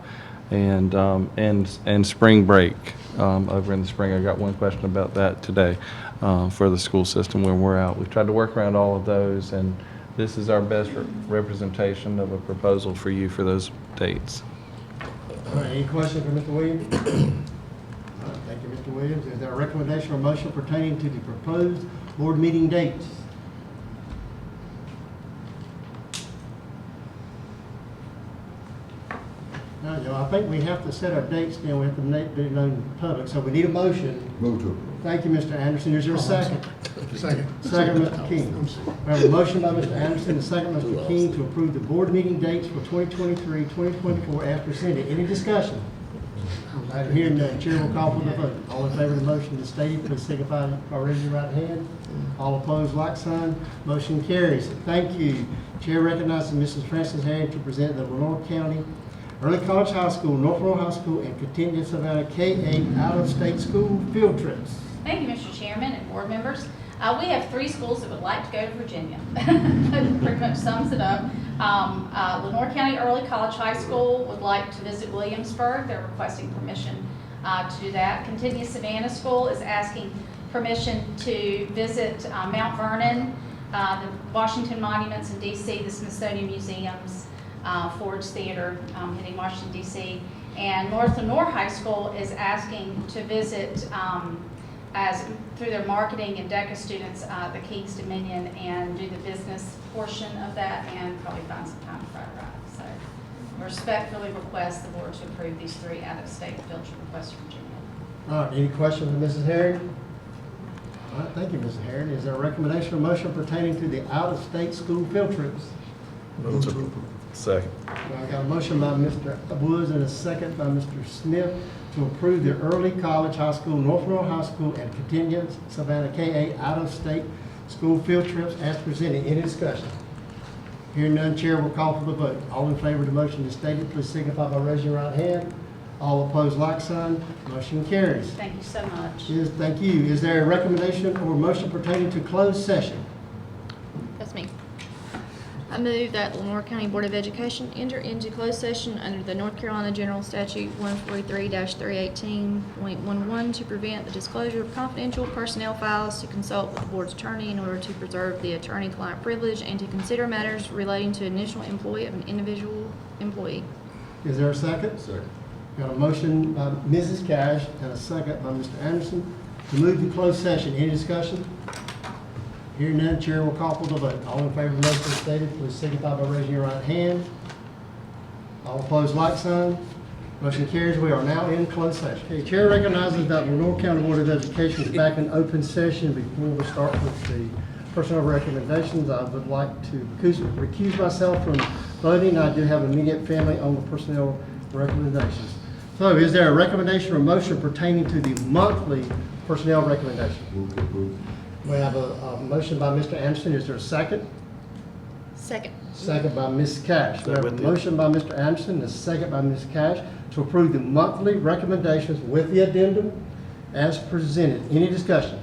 and spring break over in the spring. I got one question about that today for the school system when we're out. We've tried to work around all of those, and this is our best representation of a proposal for you for those dates. All right, any questions for Mr. Williams? All right, thank you, Mr. Williams. Is there a recommendation or motion pertaining to the proposed board meeting dates? Now, I think we have to set our dates now. We have to make it known in public, so we need a motion. Move to approve. Thank you, Mr. Anderson. Is there a second? Second. Second, Mr. King. We have a motion by Mr. Anderson, a second, Mr. King, to approve the board meeting dates for 2023, 2024 as presented. Any discussion? I hear none. Chair will call for the vote. All in favor of the motion as stated, please signify by raising your right hand. All opposed, like sign. Motion carries. Thank you. Chair recognizes Mrs. Frances Herring to present the Lenore County Early College High School, North Lenore High School, and Contingent Savannah K-8 out-of-state school field trips. Thank you, Mr. Chairman and board members. We have 3 schools that would like to go to Virginia. Pretty much sums it up. Lenore County Early College High School would like to visit Williamsburg. They're requesting permission to do that. Contingent Savannah School is asking permission to visit Mount Vernon, the Washington Monuments in D.C., the Smithsonian Museums, Ford's Theater hitting Washington, D.C. And North Lenore High School is asking to visit, as through their marketing and DECA students, the Kings Dominion and do the business portion of that and probably find some time for a ride. So respectfully request the board to approve these 3 out-of-state field trip requests from Virginia. All right, any questions of Mrs. Herring? All right, thank you, Mrs. Herring. Is there a recommendation or motion pertaining to the out-of-state school field trips? Move to approve. Second. I got a motion by Mr. Woods and a second by Mr. Smith to approve the early college, high school, North Monroe High School, and Contingent Savannah KA out-of-state school field trips as presented. Any discussion? Hearing none, chair will call for the vote. All in favor of the motion as stated, please signify by raising your right hand. All opposed, like sign. Motion carries. Thank you so much. Thank you. Is there a recommendation or motion pertaining to closed session? That's me. I move that Lenore County Board of Education enter into closed session under the North Carolina General Statute 143-318.11 to prevent the disclosure of confidential personnel files, to consult with the board's attorney in order to preserve the attorney-client privilege, and to consider matters relating to initial employee of an individual employee. Is there a second? Second. Got a motion by Mrs. Cash and a second by Mr. Anderson to move to closed session. Any discussion? Hearing none, chair will call for the vote. All in favor of the motion as stated, please signify by raising your right hand. All opposed, like sign. Motion carries. We are now in closed session. Okay, chair recognizes that Lenore County Board of Education is back in open session. Before we start with the personnel recommendations, I would like to recuse myself from voting. I do have immediate family on the personnel recommendations. So is there a recommendation or motion pertaining to the monthly personnel recommendation? Move to approve. We have a motion by Mr. Anderson. Is there a second? Second. Second by Ms. Cash. We have a motion by Mr. Anderson and a second by Ms. Cash to approve the monthly recommendations with the addendum as presented. Any discussion?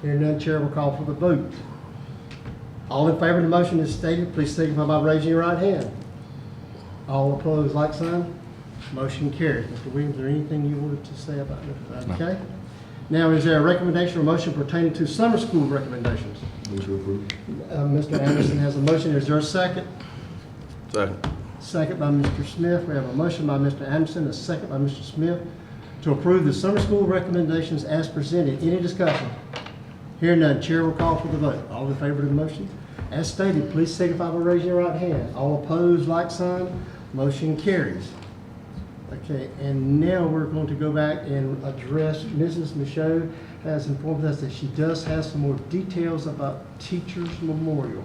Hearing none, chair will call for the vote. All in favor of the motion as stated, please signify by raising your right hand. All opposed, like sign. Motion carries. Mr. Williams, is there anything you wanted to say about this? Okay. Now, is there a recommendation or motion pertaining to summer school recommendations? Move to approve. Mr. Anderson has a motion. Is there a second? Second. Second by Mr. Smith. We have a motion by Mr. Anderson, a second by Mr. Smith to approve the summer school recommendations as presented. Any discussion? Hearing none, chair will call for the vote. All in favor of the motion as stated, please signify by raising your right hand. All opposed, like sign. Motion carries. Okay, and now we're going to go back and address, Mrs. Michaud has informed us that she does have some more details about Teachers Memorial.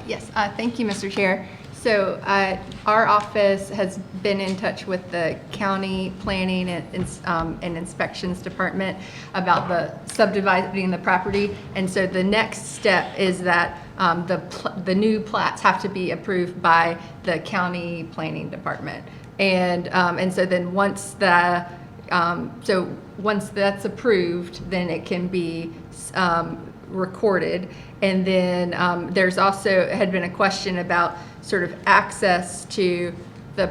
Yes, thank you, Mr. Chair. So our office has been in touch with the county planning and inspections department about the subdividing the property. And so the next step is that the new plats have to be approved by the county planning department. And so then once that's approved, then it can be recorded. And then there's also had been a question about sort of access to the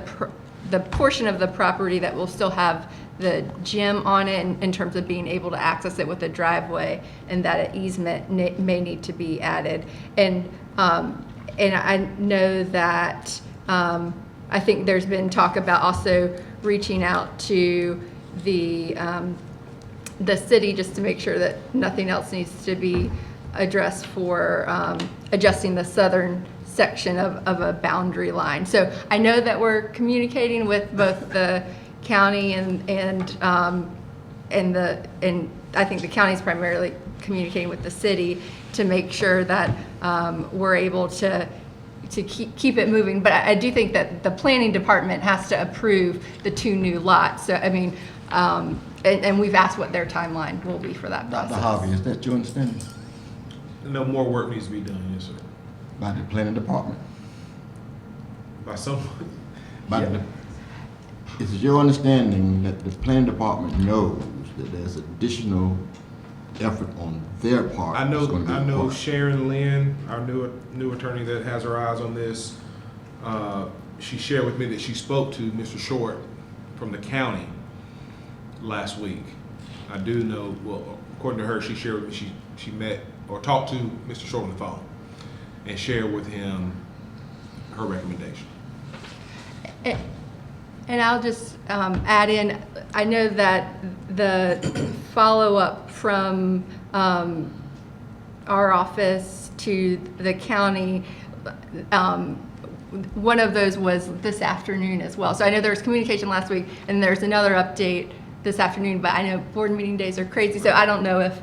portion of the property that will still have the gym on it in terms of being able to access it with a driveway, and that an easement may need to be added. And I know that I think there's been talk about also reaching out to the city just to make sure that nothing else needs to be addressed for adjusting the southern section of a boundary line. So I know that we're communicating with both the county and I think the county's primarily communicating with the city to make sure that we're able to keep it moving. But I do think that the planning department has to approve the 2 new lots. So I mean, and we've asked what their timeline will be for that process. Dr. Harvey, is that your understanding? No, more work needs to be done, yes, sir. By the planning department? By someone. Is it your understanding that the planning department knows that there's additional effort on their part? I that's gonna be know required? Sharon Lynn, our new attorney that has her eyes on this, she shared with me that she spoke to Mr. Short from the county last week. I do know, well, according to her, she shared with me, she met or talked to Mr. Short on the phone and shared with him her recommendation. And I'll just add in, I know that the follow-up from our office to the county, one of those was this afternoon as well. So I know there was communication last week, and there's another update this afternoon, but I know board meeting days are crazy, so I don't know if,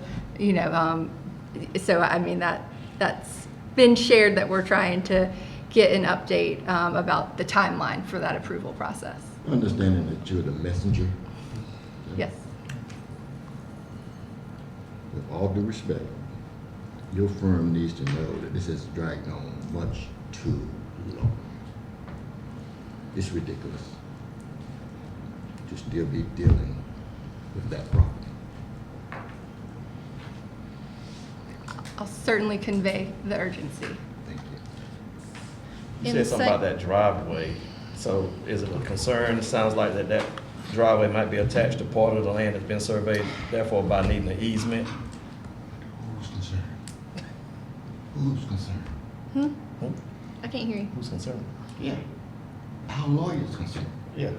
so I mean, that's been shared that we're trying to get an update about the timeline for that approval process. Understanding that you're the messenger, Yes. with all due respect, your firm needs to know that this has dragged on much too long. It's ridiculous to still be dealing with that property. I'll certainly convey the urgency. Thank you. You In said something sec- about that driveway. So is it a concern? It sounds like that driveway might be attached to part of the land that's been surveyed, therefore by needing an easement. Who's concerned? Who's concerned? I can't hear you. Who's concerned? Yeah. Our lawyer's concerned. Yeah.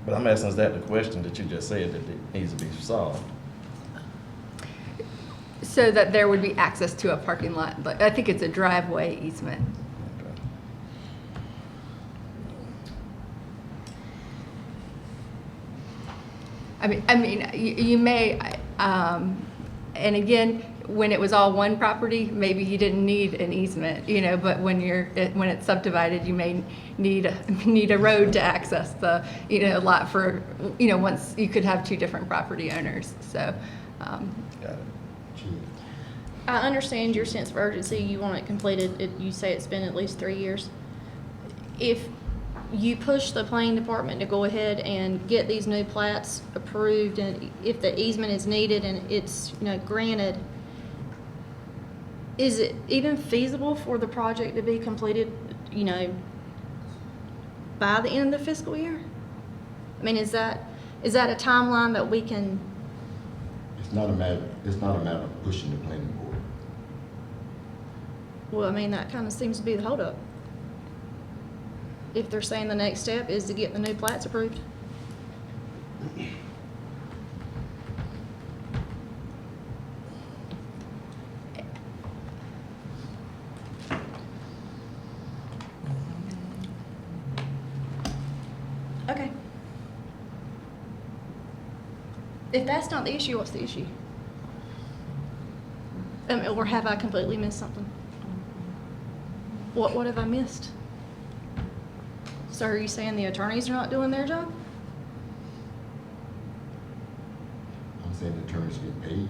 But I'm asking, is that the question that you just said that it needs to be solved? So that there would be access to a parking lot, but I think it's a driveway easement. I mean, you may, and again, when it was all one property, maybe you didn't need an easement, but when it's subdivided, you may need a road to access the, lot for, once you could have two different property owners, so. Got it. I understand your sense of urgency. You want it completed. You say it's been at least 3 years. If you push the planning department to go ahead and get these new plats approved, and if the easement is needed and it's, granted, is it even feasible for the project to be completed, by the end of the fiscal year? I mean, is that a timeline that we can? It's not a matter of pushing the planning board. Well, I mean, that kind of seems to be the holdup. If they're saying the next step is to get the new plats approved. Okay. If that's not the issue, what's the issue? Or have I completely missed something? What have I missed? So are you saying the attorneys are not doing their job? I'm saying the attorneys get paid.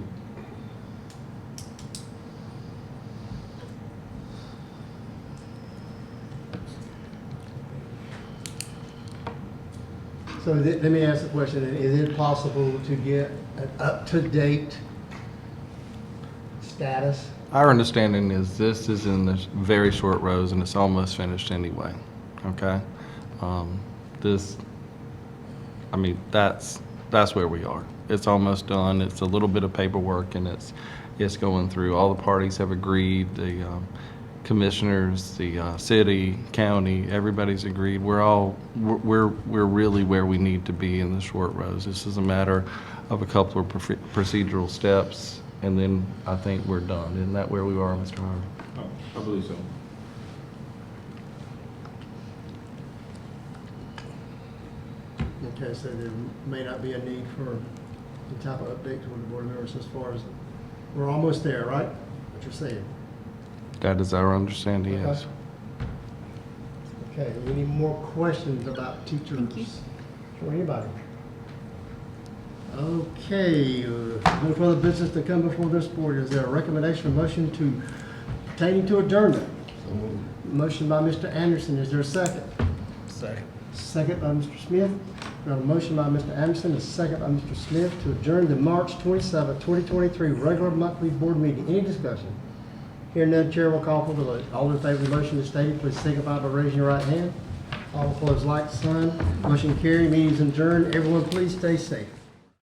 So let me ask the question, is it possible to get an up-to-date status? Our understanding is this is in the very short rows and it's almost finished anyway, okay? That's where we are. It's almost done. It's a little bit of paperwork and it's going through. All the parties have agreed, the commissioners, the city, county, everybody's agreed. We're really where we need to be in the short rows. This is a matter of a couple of procedural steps, and then I think we're done. Isn't that where we are, Mr. Harvey? Oh, I believe so. Okay, so there may not be a need for the type of update to the board members as far as, we're almost there, right? What you're saying? That is our understanding, yes. Okay, any more questions about teachers? Thank you. For anybody? Okay, no further business to come before this board. Is there a recommendation or motion pertaining to adjournment? Motion by Mr. Anderson, is there a second? Second. Second by Mr. Smith. We have a motion by Mr. Anderson, a second by Mr. Smith to adjourn the March 27, 2023 regular monthly board meeting. Any discussion? Hearing none, chair will call for the vote. All in favor of the motion as stated, please signify by raising your right hand. All opposed, like sign. Motion carried, meeting is adjourned. Everyone, please stay safe.